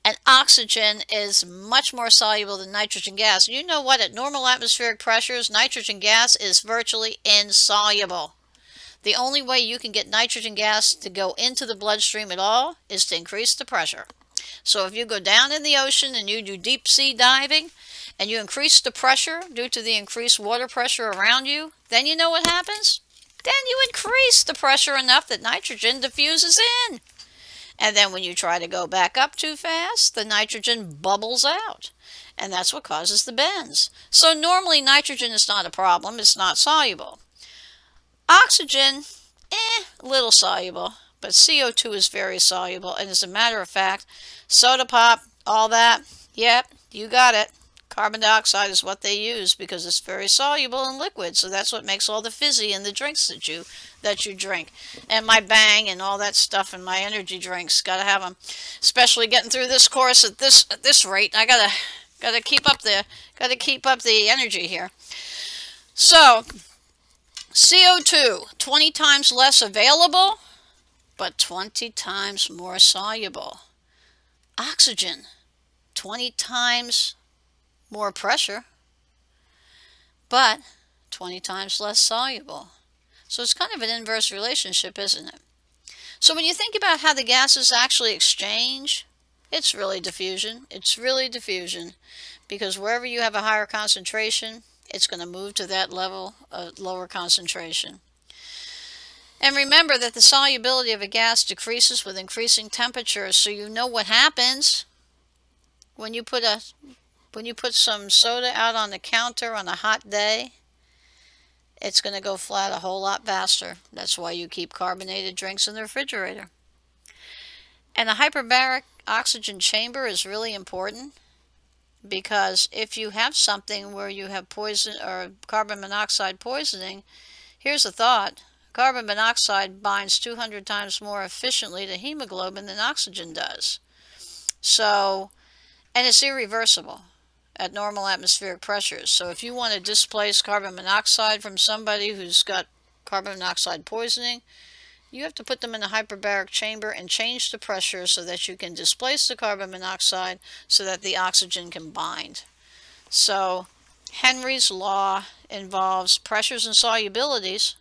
And oxygen is much more soluble than nitrogen gas. You know what? At normal atmospheric pressures, nitrogen gas is virtually insoluble. The only way you can get nitrogen gas to go into the bloodstream at all is to increase the pressure. So if you go down in the ocean and you do deep sea diving and you increase the pressure due to the increased water pressure around you, then you know what happens? Then you increase the pressure enough that nitrogen diffuses in. And then when you try to go back up too fast, the nitrogen bubbles out. And that's what causes the bends. So normally nitrogen is not a problem. It's not soluble. Oxygen, a little soluble. But CO2 is very soluble. And as a matter of fact, soda pop, all that, yep, you got it. Carbon dioxide is what they use because it's very soluble in liquid. So that's what makes all the fizzy in the drinks that you drink. And my Bang and all that stuff and my energy drinks, gotta have them. Especially getting through this course at this rate, I gotta keep up the energy here. So CO2, 20 times less available, but 20 times more soluble. Oxygen, 20 times more pressure, but 20 times less soluble. So it's kind of an inverse relationship, isn't it? So when you think about how the gases actually exchange, it's really diffusion. It's really diffusion because wherever you have a higher concentration, it's going to move to that level of lower concentration. And remember that the solubility of a gas decreases with increasing temperatures, so you know what happens when you put some soda out on the counter on a hot day. It's going to go flat a whole lot faster. That's why you keep carbonated drinks in the refrigerator. And a hyperbaric oxygen chamber is really important because if you have something where you have poison or carbon monoxide poisoning, here's a thought. Carbon monoxide binds 200 times more efficiently to hemoglobin than oxygen does. So, and it's irreversible at normal atmospheric pressures. So if you want to displace carbon monoxide from somebody who's got carbon monoxide poisoning, you have to put them in a hyperbaric chamber and change the pressure so that you can displace the carbon monoxide so that the oxygen can bind. So Henry's law involves pressures and solubilities.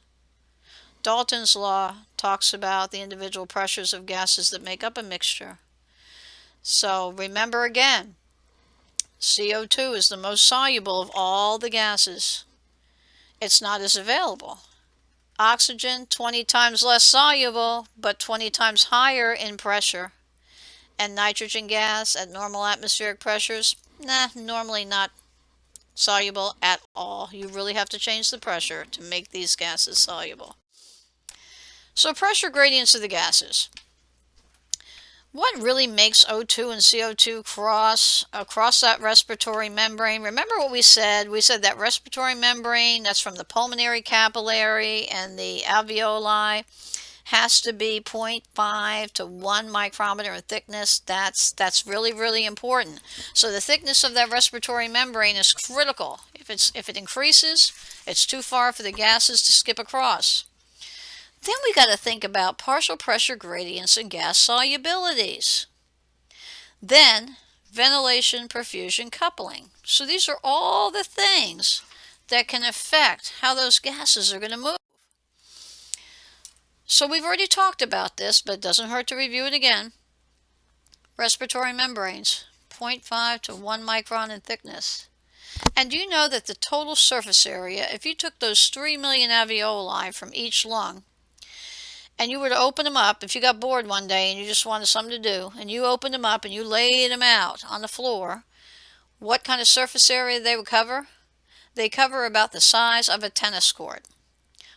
Dalton's law talks about the individual pressures of gases that make up a mixture. So remember again, CO2 is the most soluble of all the gases. It's not as available. Oxygen, 20 times less soluble, but 20 times higher in pressure. And nitrogen gas at normal atmospheric pressures, normally not soluble at all. You really have to change the pressure to make these gases soluble. So pressure gradients of the gases. What really makes O2 and CO2 cross across that respiratory membrane? Remember what we said? We said that respiratory membrane, that's from the pulmonary capillary and the alveoli, has to be 0.5 to 1 micrometer in thickness. That's really, really important. So the thickness of that respiratory membrane is critical. If it increases, it's too far for the gases to skip across. Then we got to think about partial pressure gradients and gas solubilities. Then ventilation, perfusion, coupling. So these are all the things that can affect how those gases are going to move. So we've already talked about this, but it doesn't hurt to review it again. Respiratory membranes, 0.5 to 1 micron in thickness. And you know that the total surface area, if you took those 3 million alveoli from each lung, and you were to open them up, if you got bored one day and you just wanted something to do, and you opened them up and you laid them out on the floor, what kind of surface area they would cover? They cover about the size of a tennis court.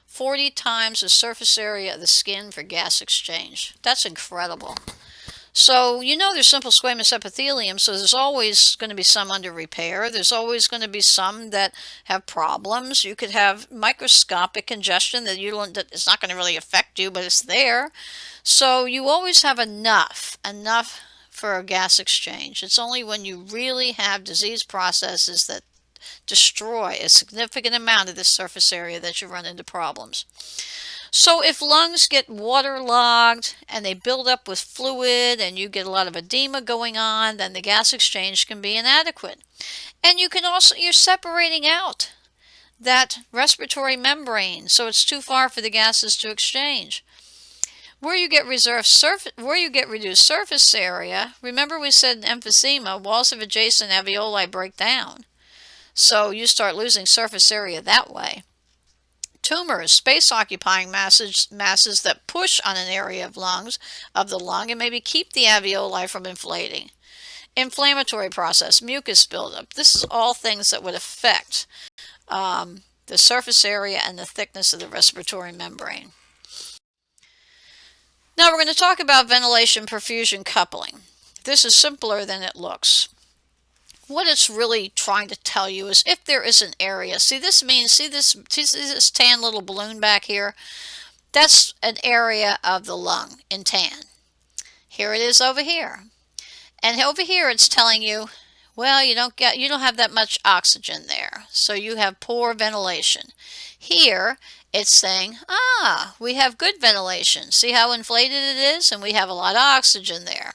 40 times the surface area of the skin for gas exchange. That's incredible. So you know there's simple squamous epithelium, so there's always going to be some under repair. There's always going to be some that have problems. You could have microscopic congestion that that it's not going to really affect you, but it's there. So you always have enough for a gas exchange. It's only when you really have disease processes that destroy a significant amount of this surface area that you run into problems. So if lungs get waterlogged and they build up with fluid and you get a lot of edema going on, then the gas exchange can be inadequate. And you can also, you're separating out that respiratory membrane, so it's too far for the gases to exchange. Where you get reduced surface area, remember we said in emphysema, walls of adjacent alveoli break down. So you start losing surface area that way. Tumors, space-occupying masses that push on an area of the lung and maybe keep the alveoli from inflating. Inflammatory process, mucus buildup. This is all things that would affect the surface area and the thickness of the respiratory membrane. Now we're going to talk about ventilation-perfusion coupling. This is simpler than it looks. What it's really trying to tell you is if there is an area, see this tan little balloon back here? That's an area of the lung in tan. Here it is over here. And over here it's telling you, well, you don't have that much oxygen there, so you have poor ventilation. Here it's saying, we have good ventilation. See how inflated it is? And we have a lot of oxygen there.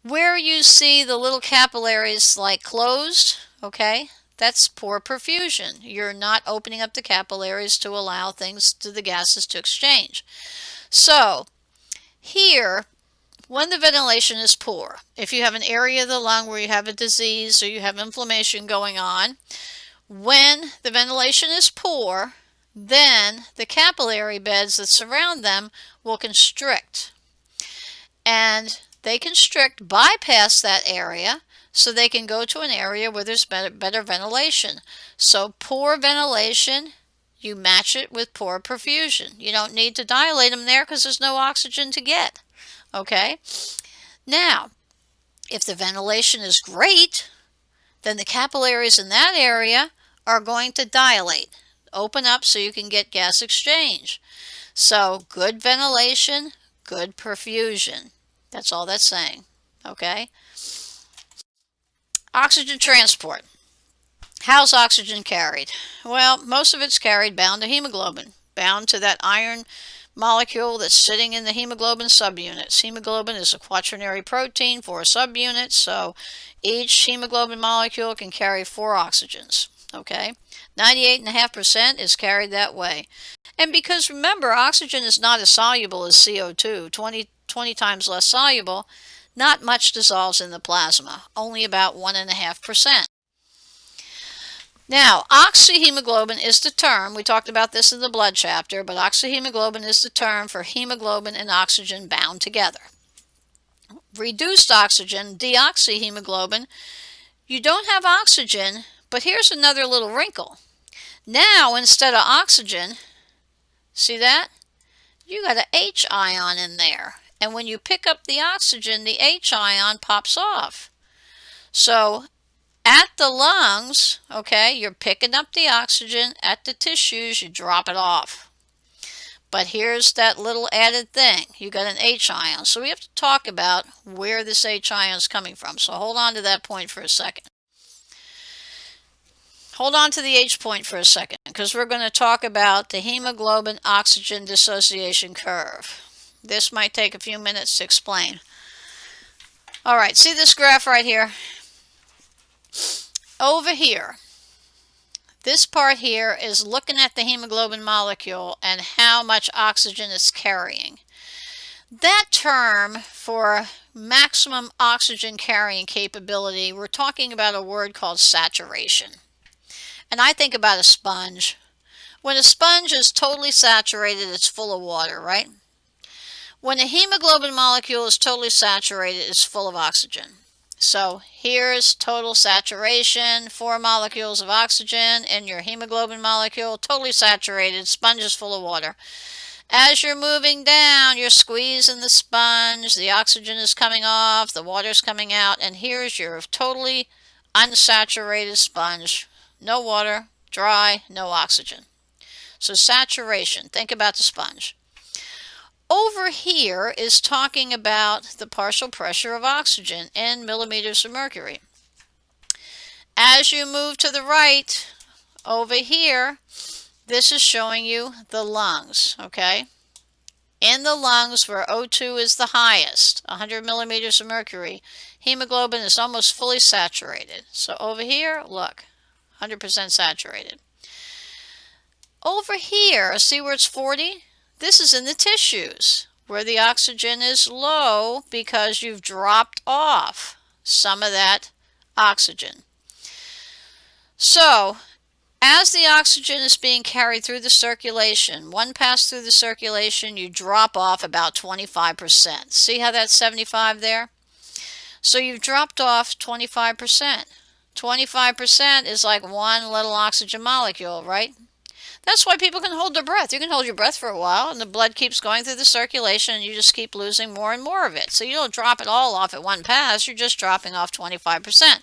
Where you see the little capillaries like closed, okay, that's poor perfusion. You're not opening up the capillaries to allow the gases to exchange. So here, when the ventilation is poor, if you have an area of the lung where you have a disease or you have inflammation going on, when the ventilation is poor, then the capillary beds that surround them will constrict. And they constrict, bypass that area, so they can go to an area where there's better ventilation. So poor ventilation, you match it with poor perfusion. You don't need to dilate them there because there's no oxygen to get. Okay? Now, if the ventilation is great, then the capillaries in that area are going to dilate, open up so you can get gas exchange. So good ventilation, good perfusion. That's all that's saying, okay? Oxygen transport. How's oxygen carried? Well, most of it's carried bound to hemoglobin, bound to that iron molecule that's sitting in the hemoglobin subunits. Hemoglobin is a quaternary protein, 4 subunits, so each hemoglobin molecule can carry 4 oxygens, okay? 98.5% is carried that way. And because remember, oxygen is not as soluble as CO2, 20 times less soluble, not much dissolves in the plasma, only about 1.5%. Now, oxyhemoglobin is the term, we talked about this in the blood chapter, but oxyhemoglobin is the term for hemoglobin and oxygen bound together. Reduced oxygen, deoxyhemoglobin, you don't have oxygen, but here's another little wrinkle. Now, instead of oxygen, see that? You got an H ion in there. And when you pick up the oxygen, the H ion pops off. So at the lungs, okay, you're picking up the oxygen. At the tissues, you drop it off. But here's that little added thing. You got an H ion. So we have to talk about where this H ion is coming from. So hold on to that point for a second. Hold on to the H point for a second, because we're going to talk about the hemoglobin oxygen dissociation curve. This might take a few minutes to explain. All right, see this graph right here? Over here, this part here is looking at the hemoglobin molecule and how much oxygen it's carrying. That term for maximum oxygen carrying capability, we're talking about a word called saturation. And I think about a sponge. When a sponge is totally saturated, it's full of water, right? When a hemoglobin molecule is totally saturated, it's full of oxygen. So here's total saturation, 4 molecules of oxygen in your hemoglobin molecule, totally saturated, sponge is full of water. As you're moving down, you're squeezing the sponge, the oxygen is coming off, the water's coming out, and here's your totally unsaturated sponge. No water, dry, no oxygen. So saturation, think about the sponge. Over here is talking about the partial pressure of oxygen in millimeters of mercury. As you move to the right, over here, this is showing you the lungs, okay? In the lungs where O2 is the highest, 100 millimeters of mercury, hemoglobin is almost fully saturated. So over here, look, 100% saturated. Over here, see where it's 40? This is in the tissues where the oxygen is low because you've dropped off some of that oxygen. So, as the oxygen is being carried through the circulation, one pass through the circulation, you drop off about 25%. See how that's 75 there? So you've dropped off 25%. 25% is like one little oxygen molecule, right? That's why people can hold their breath. You can hold your breath for a while and the blood keeps going through the circulation and you just keep losing more and more of it. So you don't drop it all off at one pass, you're just dropping off 25%.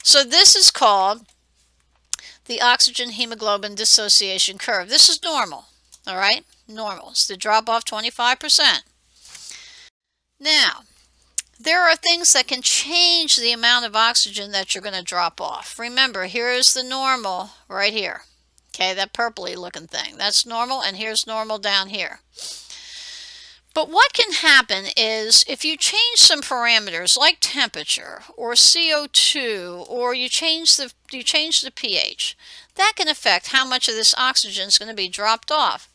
So this is called the oxygen hemoglobin dissociation curve. This is normal, all right? Normal. It's the drop off 25%. Now, there are things that can change the amount of oxygen that you're going to drop off. Remember, here is the normal right here. Okay, that purpley looking thing. That's normal, and here's normal down here. But what can happen is if you change some parameters like temperature or CO2 or you change the pH, that can affect how much of this oxygen is going to be dropped off.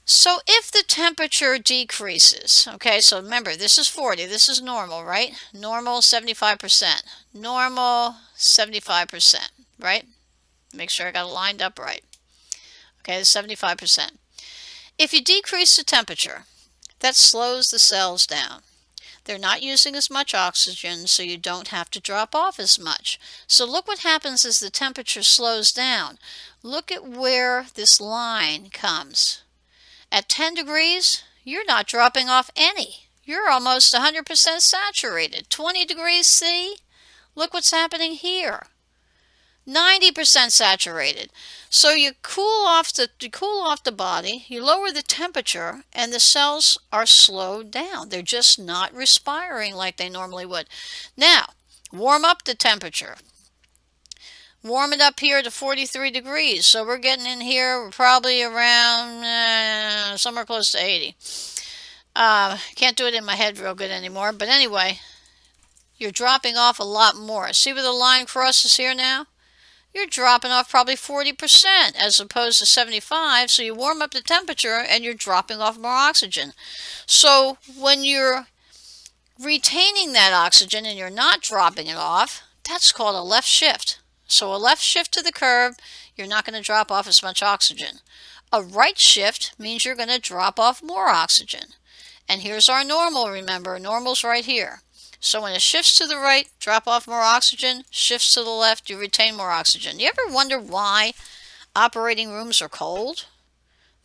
So if the temperature decreases, okay, so remember this is 40, this is normal, right? Normal 75%, normal 75%, right? Make sure I got it lined up right. Okay, 75%. If you decrease the temperature, that slows the cells down. They're not using as much oxygen, so you don't have to drop off as much. So look what happens as the temperature slows down. Look at where this line comes. At 10 degrees, you're not dropping off any. You're almost 100% saturated. 20 degrees C, look what's happening here. 90% saturated. So you cool off the body, you lower the temperature, and the cells are slowed down. They're just not respiring like they normally would. Now, warm up the temperature. Warm it up here to 43 degrees. So we're getting in here, we're probably around somewhere close to 80. Can't do it in my head real good anymore. But anyway, you're dropping off a lot more. See where the line crosses here now? You're dropping off probably 40% as opposed to 75. So you warm up the temperature and you're dropping off more oxygen. So when you're retaining that oxygen and you're not dropping it off, that's called a left shift. So a left shift to the curve, you're not going to drop off as much oxygen. A right shift means you're going to drop off more oxygen. And here's our normal, remember, normal's right here. So when it shifts to the right, drop off more oxygen, shifts to the left, you retain more oxygen. You ever wonder why operating rooms are cold?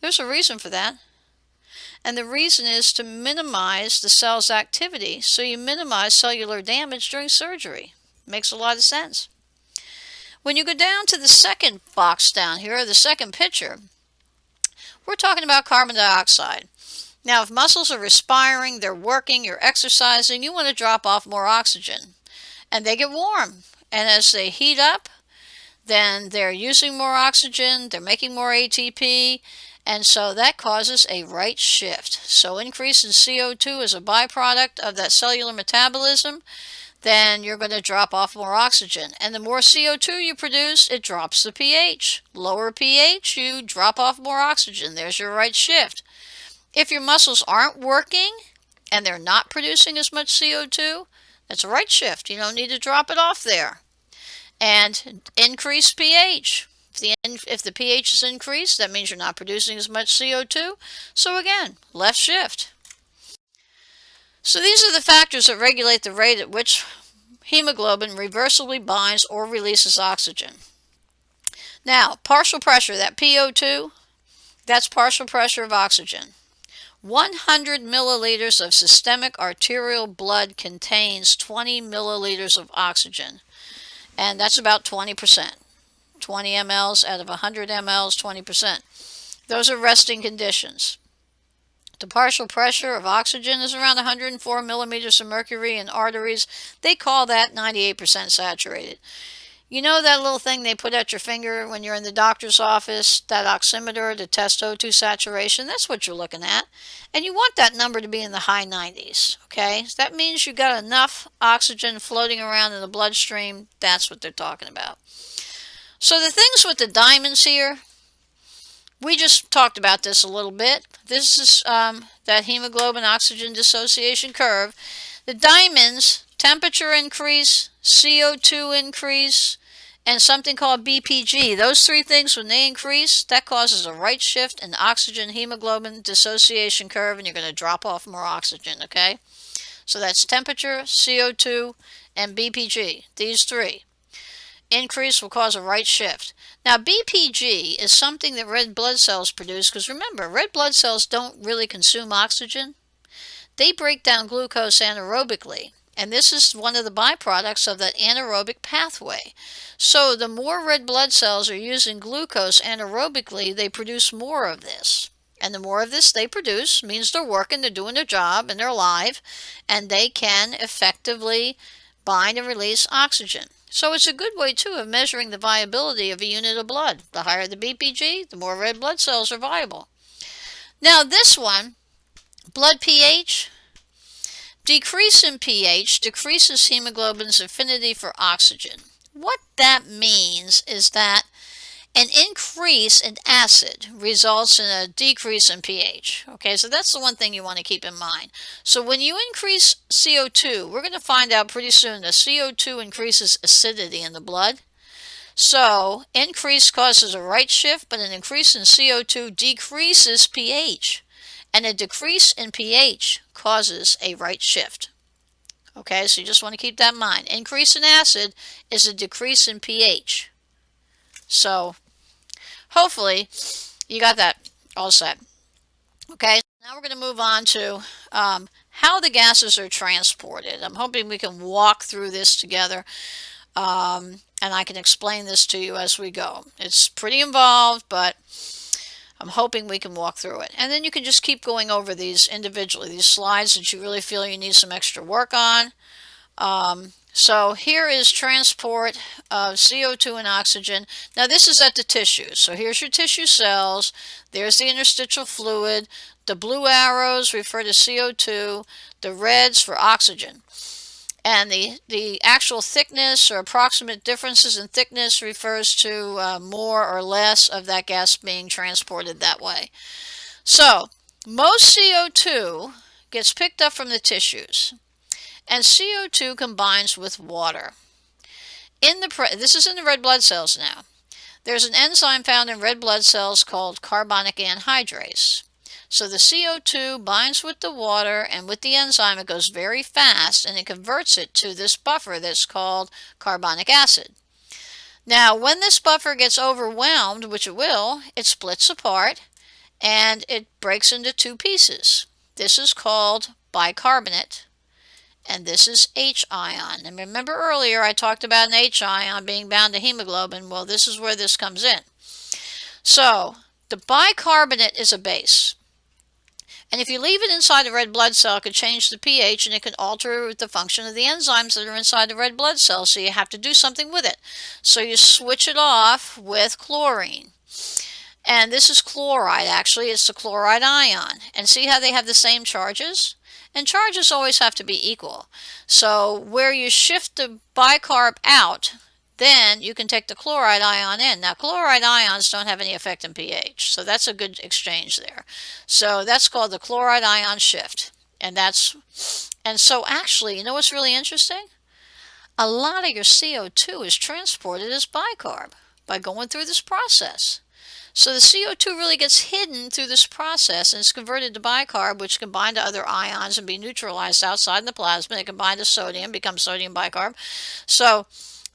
There's a reason for that. And the reason is to minimize the cell's activity, so you minimize cellular damage during surgery. Makes a lot of sense. When you go down to the second box down here, the second picture, we're talking about carbon dioxide. Now, if muscles are respiring, they're working, you're exercising, you want to drop off more oxygen. And they get warm. And as they heat up, then they're using more oxygen, they're making more ATP, and so that causes a right shift. So increase in CO2 is a byproduct of that cellular metabolism, then you're going to drop off more oxygen. And the more CO2 you produce, it drops the pH. Lower pH, you drop off more oxygen. There's your right shift. If your muscles aren't working and they're not producing as much CO2, that's a right shift. You don't need to drop it off there. And increase pH. If the pH is increased, that means you're not producing as much CO2. So again, left shift. So these are the factors that regulate the rate at which hemoglobin reversibly binds or releases oxygen. Now, partial pressure, that PO2, That's partial pressure of oxygen. 100 milliliters of systemic arterial blood contains 20 milliliters of oxygen, and that's about 20%. 20 mLs out of 100 mLs, 20%. Those are resting conditions. The partial pressure of oxygen is around 104 millimeters of mercury in arteries. They call that 98% saturated. You know that little thing they put at your finger when you're in the doctor's office, that oximeter to test O2 saturation? That's what you're looking at. And you want that number to be in the high 90s, okay? So that means you've got enough oxygen floating around in the bloodstream. That's what they're talking about. So the things with the diamonds here, we just talked about this a little bit. This is that hemoglobin oxygen dissociation curve. The diamonds, temperature increase, CO2 increase, and something called BPG. Those three things, when they increase, that causes a right shift in the oxygen hemoglobin dissociation curve, and you're going to drop off more oxygen, okay? So that's temperature, CO2, and BPG, these three. Increase will cause a right shift. Now, BPG is something that red blood cells produce, because remember, red blood cells don't really consume oxygen. They break down glucose anaerobically, and this is one of the byproducts of that anaerobic pathway. So the more red blood cells are using glucose anaerobically, they produce more of this. And the more of this they produce means they're working, they're doing their job, and they're alive, and they can effectively bind and release oxygen. So it's a good way, too, of measuring the viability of a unit of blood. The higher the BPG, the more red blood cells are viable. Now this one, blood pH, decrease in pH decreases hemoglobin's affinity for oxygen. What that means is that an increase in acid results in a decrease in pH. Okay, so that's the one thing you want to keep in mind. So when you increase CO2, we're going to find out pretty soon that CO2 increases acidity in the blood. So increase causes a right shift, but an increase in CO2 decreases pH. And a decrease in pH causes a right shift. Okay, so you just want to keep that in mind. Increase in acid is a decrease in pH. So hopefully you got that all set. Okay, now we're going to move on to how the gases are transported. I'm hoping we can walk through this together, and I can explain this to you as we go. It's pretty involved, but I'm hoping we can walk through it. And then you can just keep going over these individually, these slides that you really feel you need some extra work on. So here is transport of CO2 and oxygen. Now this is at the tissues. So here's your tissue cells. There's the interstitial fluid. The blue arrows refer to CO2. The reds for oxygen. And the actual thickness or approximate differences in thickness refers to more or less of that gas being transported that way. So most CO2 gets picked up from the tissues, and CO2 combines with water. This is in the red blood cells now. There's an enzyme found in red blood cells called carbonic anhydrase. So the CO2 binds with the water, and with the enzyme it goes very fast, and it converts it to this buffer that's called carbonic acid. Now when this buffer gets overwhelmed, which it will, it splits apart and it breaks into two pieces. This is called bicarbonate, and this is H ion. And remember earlier I talked about an H ion being bound to hemoglobin. Well, this is where this comes in. So the bicarbonate is a base. And if you leave it inside the red blood cell, it could change the pH, and it could alter the function of the enzymes that are inside the red blood cell. So you have to do something with it. So you switch it off with chlorine. And this is chloride, actually. It's the chloride ion. And see how they have the same charges? And charges always have to be equal. So where you shift the bicarb out, then you can take the chloride ion in. Now, chloride ions don't have any effect in pH, so that's a good exchange there. So that's called the chloride ion shift. And so actually, you know what's really interesting? A lot of your CO2 is transported as bicarb by going through this process. So the CO2 really gets hidden through this process, and it's converted to bicarb, which can bind to other ions and be neutralized outside in the plasma. It can bind to sodium, become sodium bicarb. So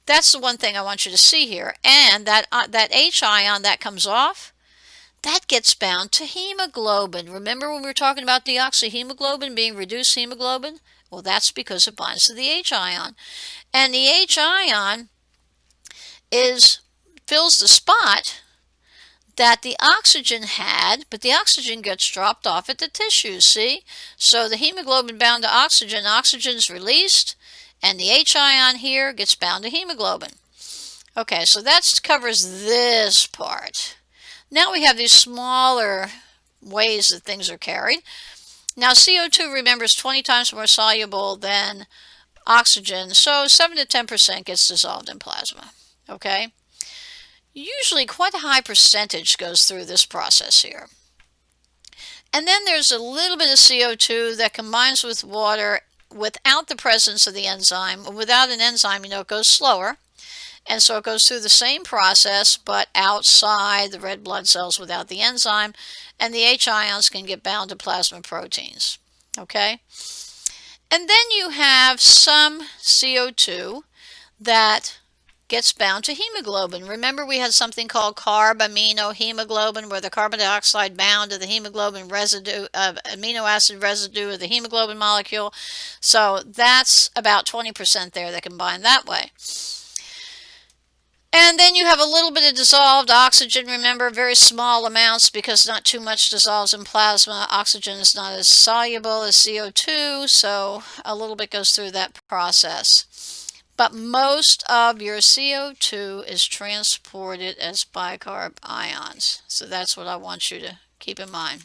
that's the one thing I want you to see here. And that H ion that comes off, that gets bound to hemoglobin. Remember when we were talking about deoxyhemoglobin being reduced hemoglobin? Well, that's because it binds to the H ion. And the H ion fills the spot that the oxygen had, but the oxygen gets dropped off at the tissues, see? So the hemoglobin bound to oxygen, oxygen is released, and the H ion here gets bound to hemoglobin. Okay, so that covers this part. Now we have these smaller ways that things are carried. Now CO2, remember, is 20 times more soluble than oxygen, so 7 to 10% gets dissolved in plasma. Okay? Usually quite a high percentage goes through this process here. And then there's a little bit of CO2 that combines with water without the presence of the enzyme. Without an enzyme, it goes slower. And so it goes through the same process, but outside the red blood cells without the enzyme. And the H ions can get bound to plasma proteins. Okay? And then you have some CO2 that gets bound to hemoglobin. Remember we had something called carbaminohemoglobin, where the carbon dioxide bound to the hemoglobin residue, amino acid residue of the hemoglobin molecule. So that's about 20% there that can bind that way. And then you have a little bit of dissolved oxygen. Remember, very small amounts because not too much dissolves in plasma. Oxygen is not as soluble as CO2, so a little bit goes through that process. But most of your CO2 is transported as bicarb ions. So that's what I want you to keep in mind.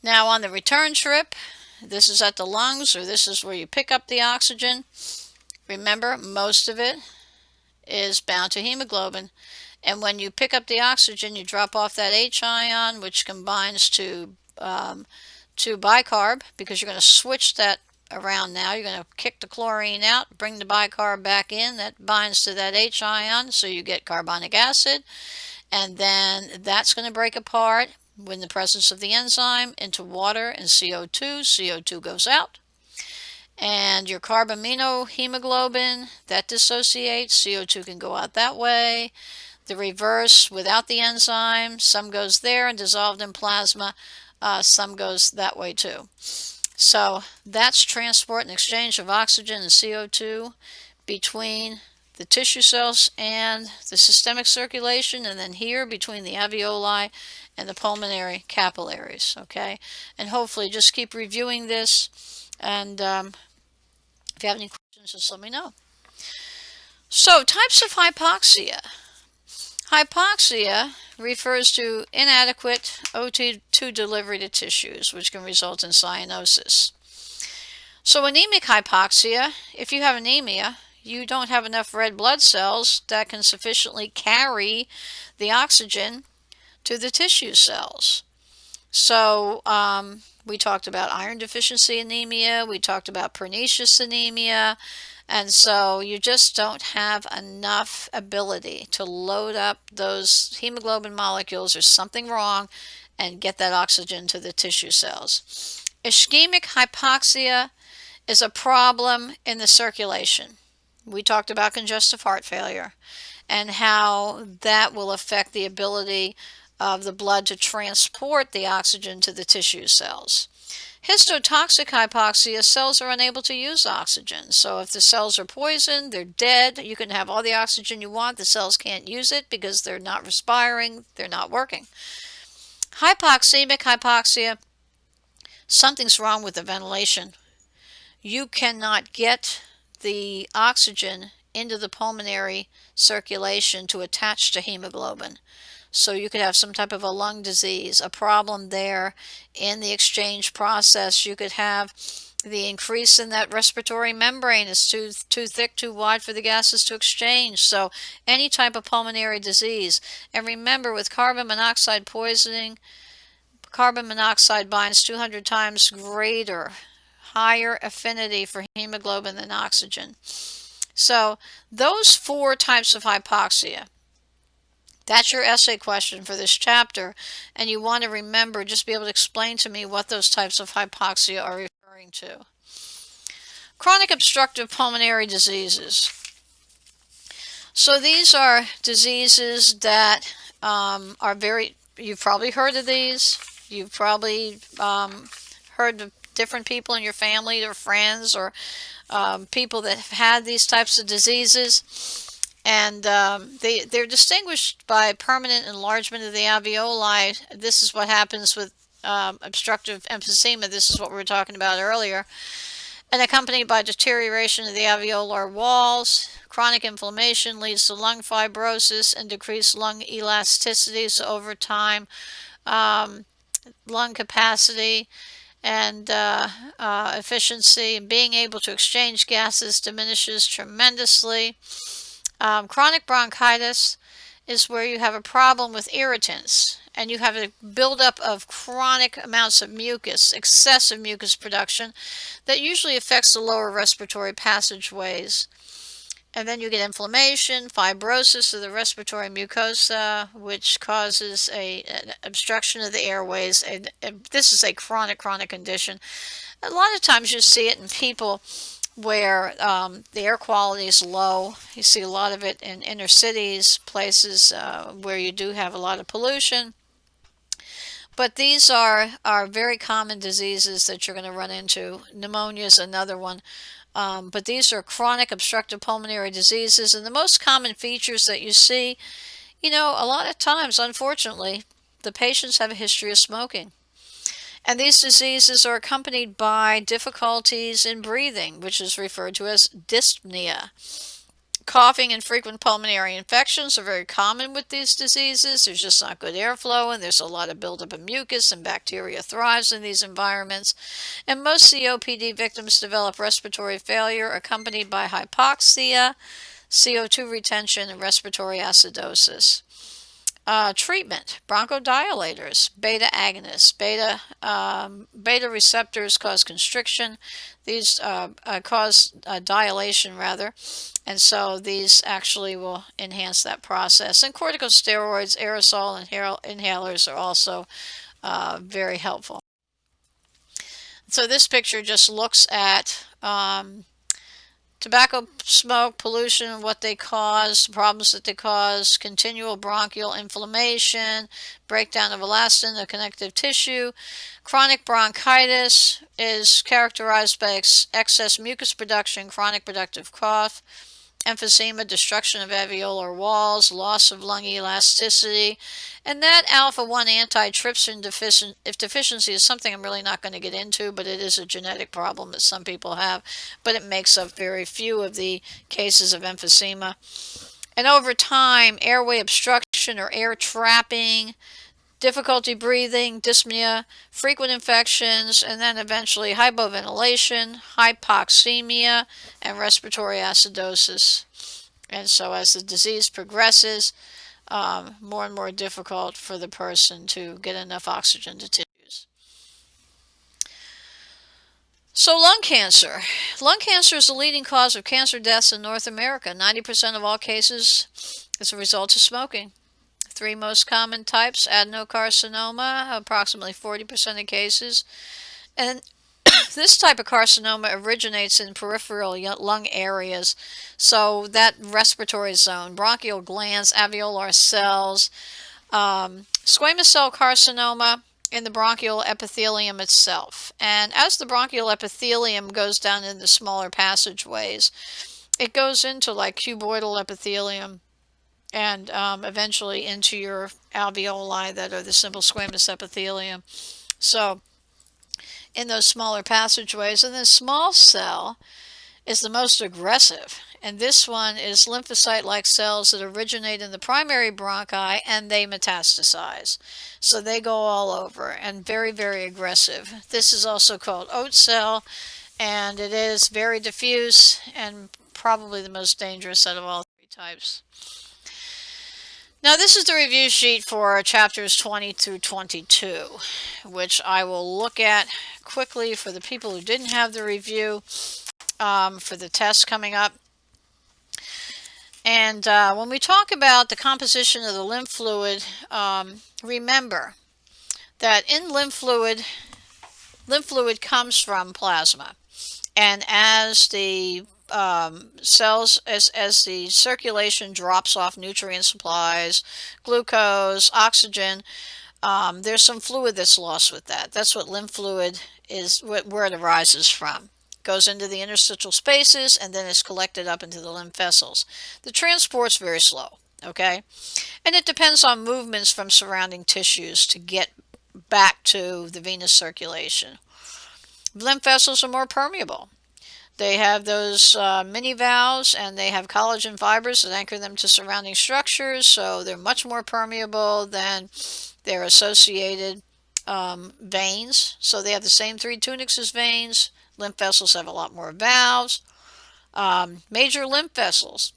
Now on the return trip, this is at the lungs, or this is where you pick up the oxygen. Remember, most of it is bound to hemoglobin. And when you pick up the oxygen, you drop off that H ion, which combines to bicarb, because you're going to switch that around now. You're going to kick the chlorine out, bring the bicarb back in. That binds to that H ion, so you get carbonic acid. And then that's going to break apart in the presence of the enzyme into water and CO2. CO2 goes out. And your carbaminohemoglobin, that dissociates. CO2 can go out that way. The reverse, without the enzyme, some goes there and dissolved in plasma. Some goes that way too. So that's transport and exchange of oxygen and CO2 between the tissue cells and the systemic circulation, and then here between the alveoli and the pulmonary capillaries. Okay, and hopefully just keep reviewing this, and if you have any questions, just let me know. So, types of hypoxia. Hypoxia refers to inadequate O2 delivery to tissues, which can result in cyanosis. So anemic hypoxia, if you have anemia, you don't have enough red blood cells that can sufficiently carry the oxygen to the tissue cells. So we talked about iron deficiency anemia, we talked about pernicious anemia, and so you just don't have enough ability to load up those hemoglobin molecules. There's something wrong, and get that oxygen to the tissue cells. Ischemic hypoxia is a problem in the circulation. We talked about congestive heart failure and how that will affect the ability of the blood to transport the oxygen to the tissue cells. Histotoxic hypoxia, cells are unable to use oxygen. So if the cells are poisoned, they're dead. You can have all the oxygen you want. The cells can't use it because they're not respiring. They're not working. Hypoxemic hypoxia, something's wrong with the ventilation. You cannot get the oxygen into the pulmonary circulation to attach to hemoglobin. So you could have some type of a lung disease, a problem there in the exchange process. You could have the increase in that respiratory membrane is too thick, too wide for the gases to exchange. So any type of pulmonary disease. And remember, with carbon monoxide poisoning, carbon monoxide binds 200 times greater, higher affinity for hemoglobin than oxygen. So those 4 types of hypoxia, that's your essay question for this chapter, and you want to remember, just be able to explain to me what those types of hypoxia are referring to. Chronic obstructive pulmonary diseases. So these are diseases that are very, you've probably heard of these. You've probably heard of different people in your family or friends or people that have had these types of diseases. And they're distinguished by permanent enlargement of the alveoli. This is what happens with obstructive emphysema. This is what we were talking about earlier. And accompanied by deterioration of the alveolar walls. Chronic inflammation leads to lung fibrosis and decreased lung elasticity. So over time, lung capacity and efficiency and being able to exchange gases diminishes tremendously. Chronic bronchitis is where you have a problem with irritants and you have a buildup of chronic amounts of mucus, excessive mucus production that usually affects the lower respiratory passageways. And then you get inflammation, fibrosis of the respiratory mucosa, which causes an obstruction of the airways. And this is a chronic condition. A lot of times you see it in people where the air quality is low. You see a lot of it in inner cities, places where you do have a lot of pollution. But these are very common diseases that you're going to run into. Pneumonia is another one. But these are chronic obstructive pulmonary diseases. And the most common features that you see, a lot of times, unfortunately, the patients have a history of smoking. And these diseases are accompanied by difficulties in breathing, which is referred to as dyspnea. Coughing and frequent pulmonary infections are very common with these diseases. There's just not good airflow, and there's a lot of buildup of mucus, and bacteria thrives in these environments. And most COPD victims develop respiratory failure accompanied by hypoxia, CO2 retention, and respiratory acidosis. Treatment: bronchodilators, beta agonists. Beta receptors cause constriction. These cause dilation, rather, and so these actually will enhance that process. And corticosteroids, aerosol inhalers are also very helpful. So this picture just looks at tobacco smoke, pollution, what they cause, problems that they cause, continual bronchial inflammation, breakdown of elastin, the connective tissue. Chronic bronchitis is characterized by excess mucus production, chronic productive cough. Emphysema, destruction of alveolar walls, loss of lung elasticity, and that alpha-1 antitrypsin deficiency is something I'm really not going to get into, but it is a genetic problem that some people have, but it makes up very few of the cases of emphysema. And over time, airway obstruction or air trapping, difficulty breathing, dyspnea, frequent infections, and then eventually hypoventilation, hypoxemia, and respiratory acidosis. And so as the disease progresses, more and more difficult for the person to get enough oxygen to tissues. So lung cancer. Lung cancer is the leading cause of cancer deaths in North America. 90% of all cases is a result of smoking. Three most common types: adenocarcinoma, approximately 40% of cases. And this type of carcinoma originates in peripheral lung areas. So that respiratory zone, bronchial glands, alveolar cells, squamous cell carcinoma in the bronchial epithelium itself. And as the bronchial epithelium goes down into smaller passageways, it goes into like cuboidal epithelium, and eventually into your alveoli that are the simple squamous epithelium. So in those smaller passageways, and then small cell is the most aggressive, and this one is lymphocyte-like cells that originate in the primary bronchi and they metastasize. So they go all over and very, very aggressive. This is also called oat cell, and it is very diffuse and probably the most dangerous out of all three types. Now this is the review sheet for chapters 20 through 22, which I will look at quickly for the people who didn't have the review for the test coming up. And when we talk about the composition of the lymph fluid, remember that in lymph fluid comes from plasma. And as the cells, as the circulation drops off nutrient supplies, glucose, oxygen, there's some fluid that's lost with that. That's what lymph fluid is, where it arises from. Goes into the interstitial spaces and then is collected up into the lymph vessels. The transport's very slow, okay? And it depends on movements from surrounding tissues to get back to the venous circulation. Lymph vessels are more permeable. They have those mini valves, and they have collagen fibers that anchor them to surrounding structures, so they're much more permeable than their associated veins. So they have the same three tunics as veins. Lymph vessels have a lot more valves. Major lymph vessels.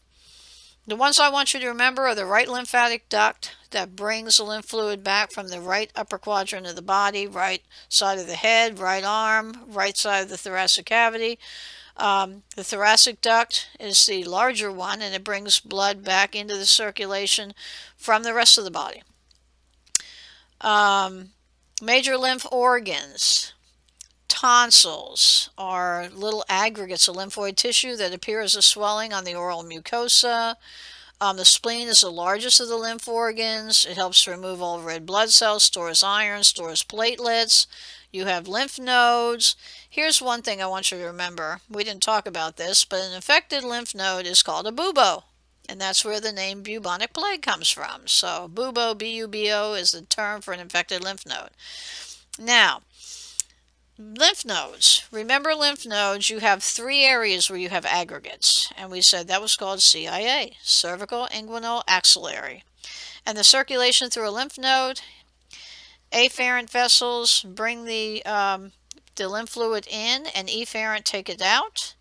The ones I want you to remember are the right lymphatic duct that brings the lymph fluid back from the right upper quadrant of the body, right side of the head, right arm, right side of the thoracic cavity. The thoracic duct is the larger one, and it brings blood back into the circulation from the rest of the body. Major lymph organs. Tonsils are little aggregates of lymphoid tissue that appear as a swelling on the oral mucosa. The spleen is the largest of the lymph organs. It helps to remove all red blood cells, stores iron, stores platelets. You have lymph nodes. Here's one thing I want you to remember. We didn't talk about this, but an infected lymph node is called a bubo. And that's where the name bubonic plague comes from. So bubo, B-U-B-O, is the term for an infected lymph node. Now, lymph nodes. Remember lymph nodes, you have three areas where you have aggregates. And we said that was called CIA, cervical, inguinal, axillary. And the circulation through a lymph node, afferent vessels bring the lymph fluid in, and efferent take it out.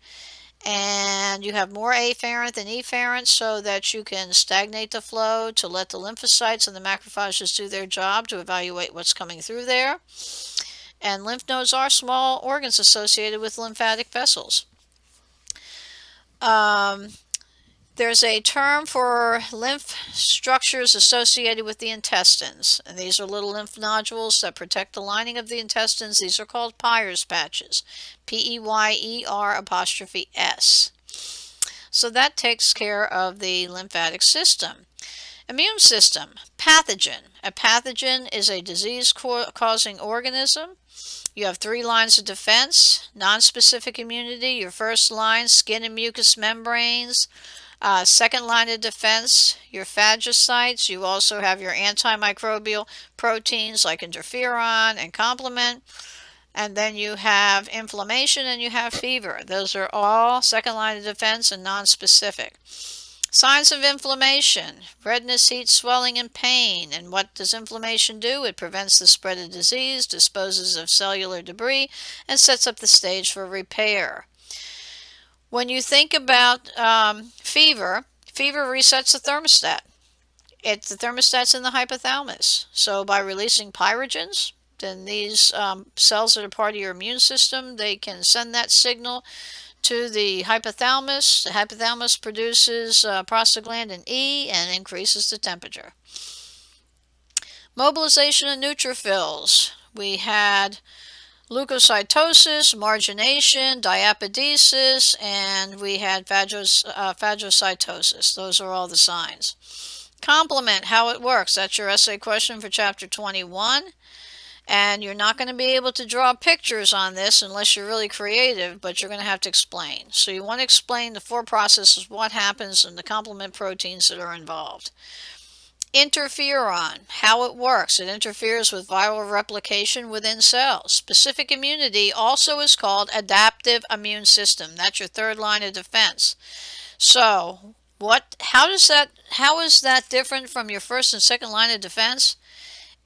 And you have more afferent than efferent, so that you can stagnate the flow to let the lymphocytes and the macrophages do their job to evaluate what's coming through there. And lymph nodes are small organs associated with lymphatic vessels. There's a term for lymph structures associated with the intestines, and these are little lymph nodules that protect the lining of the intestines. These are called Peyer's patches, P-E-Y-E-R''S. So that takes care of the lymphatic system. Immune system, pathogen. A pathogen is a disease-causing organism. You have three lines of defense. Nonspecific immunity, your first line, skin and mucous membranes. Second line of defense, your phagocytes. You also have your antimicrobial proteins like interferon and complement. And then you have inflammation and you have fever. Those are all second line of defense and nonspecific. Signs of inflammation: redness, heat, swelling, and pain. And what does inflammation do? It prevents the spread of disease, disposes of cellular debris, and sets up the stage for repair. When you think about fever resets the thermostat. The thermostat's in the hypothalamus. So by releasing pyrogens, then these cells that are part of your immune system, they can send that signal to the hypothalamus. The hypothalamus produces prostaglandin E and increases the temperature. Mobilization of neutrophils. We had leukocytosis, margination, diapedesis, and we had phagocytosis. Those are all the signs. Complement, how it works. That's your essay question for Chapter 21. And you're not going to be able to draw pictures on this unless you're really creative, but you're going to have to explain. So you want to explain the four processes, what happens, and the complement proteins that are involved. Interferon, how it works. It interferes with viral replication within cells. Specific immunity also is called adaptive immune system. That's your third line of defense. So how is that different from your first and second line of defense?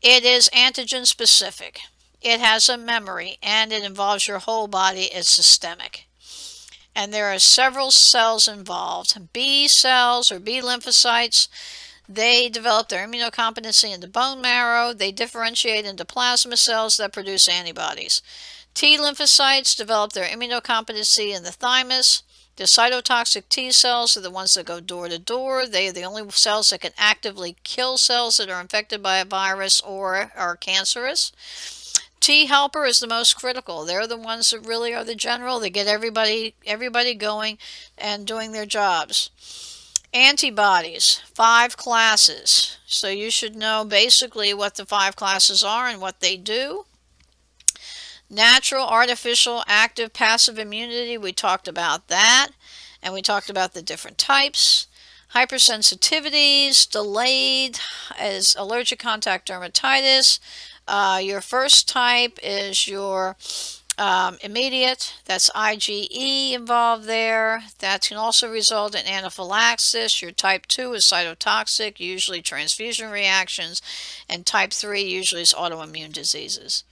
It is antigen specific. It has a memory, and it involves your whole body. It's systemic. And there are several cells involved. B cells, or B lymphocytes, they develop their immunocompetency in the bone marrow. They differentiate into plasma cells that produce antibodies. T lymphocytes develop their immunocompetency in the thymus. The cytotoxic T cells are the ones that go door to door. They are the only cells that can actively kill cells that are infected by a virus or are cancerous. T helper is the most critical. They're the ones that really are the general. They get everybody going and doing their jobs. Antibodies, 5 classes. So you should know basically what the 5 classes are and what they do. Natural, artificial, active, passive immunity, we talked about that. And we talked about the different types. Hypersensitivities, delayed as allergic contact dermatitis. Your first type is your immediate, that's IgE involved there. That can also result in anaphylaxis. Your type 2 is cytotoxic, usually transfusion reactions. And type 3 usually is autoimmune diseases.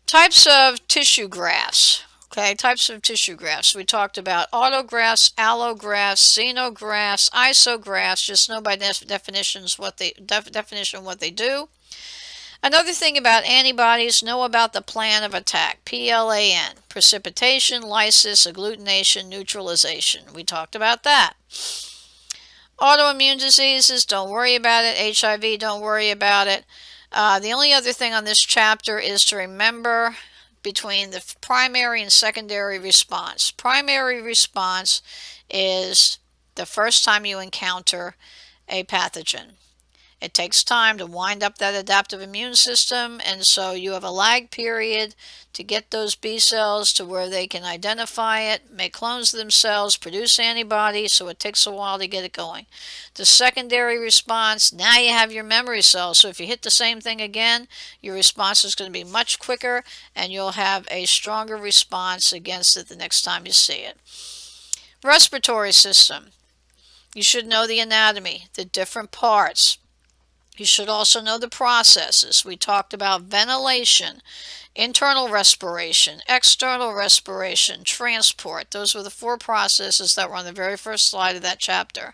Types of tissue grafts. Okay, types of tissue grafts. We talked about autografts, allografts, xenografts, isografts. Just know by definition what they do. Another thing about antibodies, know about the plan of attack. PLAN, precipitation, lysis, agglutination, neutralization. We talked about that. Autoimmune diseases, don't worry about it. HIV, don't worry about it. The only other thing on this chapter is to remember between the primary and secondary response. Primary response is the first time you encounter a pathogen. It takes time to wind up that adaptive immune system, and so you have a lag period to get those B cells to where they can identify it, make clones of themselves, produce antibodies, so it takes a while to get it going. The secondary response, now you have your memory cells, so if you hit the same thing again, your response is going to be much quicker, and you'll have a stronger response against it the next time you see it. Respiratory system. You should know the anatomy, the different parts. You should also know the processes. We talked about ventilation, internal respiration, external respiration, transport. Those were the 4 processes that were on the very first slide of that chapter.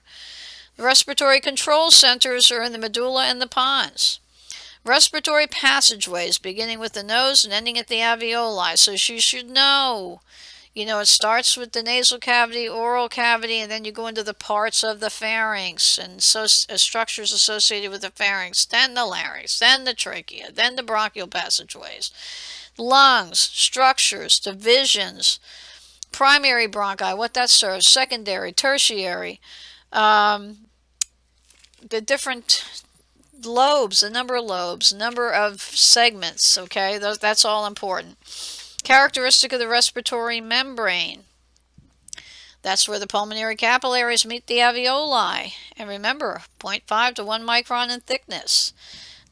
The respiratory control centers are in the medulla and the pons. Respiratory passageways beginning with the nose and ending at the alveoli. So you should know. You know, it starts with the nasal cavity, oral cavity, and then you go into the parts of the pharynx and structures associated with the pharynx, then the larynx, then the trachea, then the bronchial passageways. Lungs, structures, divisions, primary bronchi, what that serves, secondary, tertiary, the different lobes, the number of segments, okay, that's all important. Characteristic of the respiratory membrane. That's where the pulmonary capillaries meet the alveoli. And remember, 0.5 to 1 micron in thickness.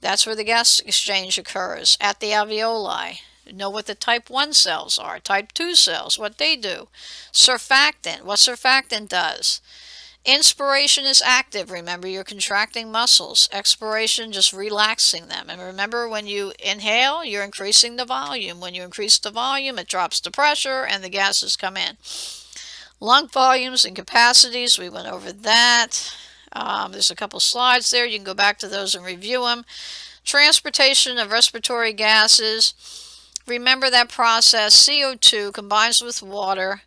That's where the gas exchange occurs, at the alveoli. Know what the type 1 cells are, type 2 cells, what they do. Surfactant, what surfactant does. Inspiration is active. Remember, you're contracting muscles. Expiration, just relaxing them. And remember, when you inhale, you're increasing the volume. When you increase the volume, it drops the pressure and the gases come in. Lung volumes and capacities, we went over that. There's a couple slides there. You can go back to those and review them. Transportation of respiratory gases. Remember that process. CO2 combines with water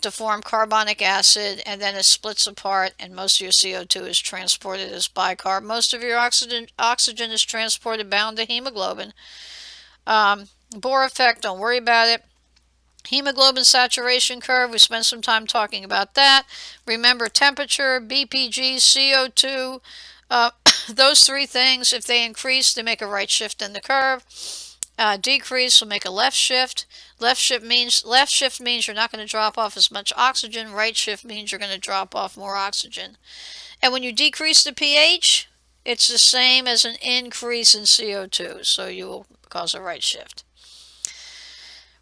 to form carbonic acid, and then it splits apart, and most of your CO2 is transported as bicarb. Most of your oxygen is transported bound to hemoglobin. Bohr effect, don't worry about it. Hemoglobin saturation curve, we spent some time talking about that. Remember temperature, BPG, CO2, those 3 things, if they increase, they make a right shift in the curve. Decrease will make a left shift. Left shift means you're not going to drop off as much oxygen. Right shift means you're going to drop off more oxygen. And when you decrease the pH, it's the same as an increase in CO2, so you will cause a right shift.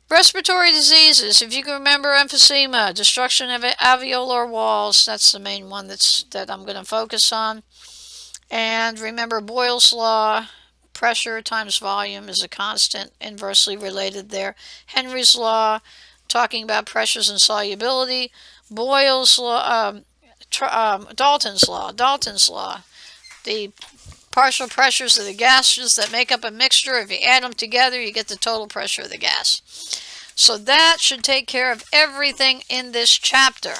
Respiratory diseases, if you can remember emphysema, destruction of alveolar walls, that's the main one that I'm going to focus on. And remember Boyle's law. Pressure times volume is a constant, inversely related there. Henry's law, talking about pressures and solubility. Boyle's law, Dalton's law. The partial pressures of the gases that make up a mixture. If you add them together, you get the total pressure of the gas. So that should take care of everything in this chapter.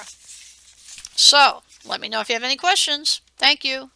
So, let me know if you have any questions. Thank you.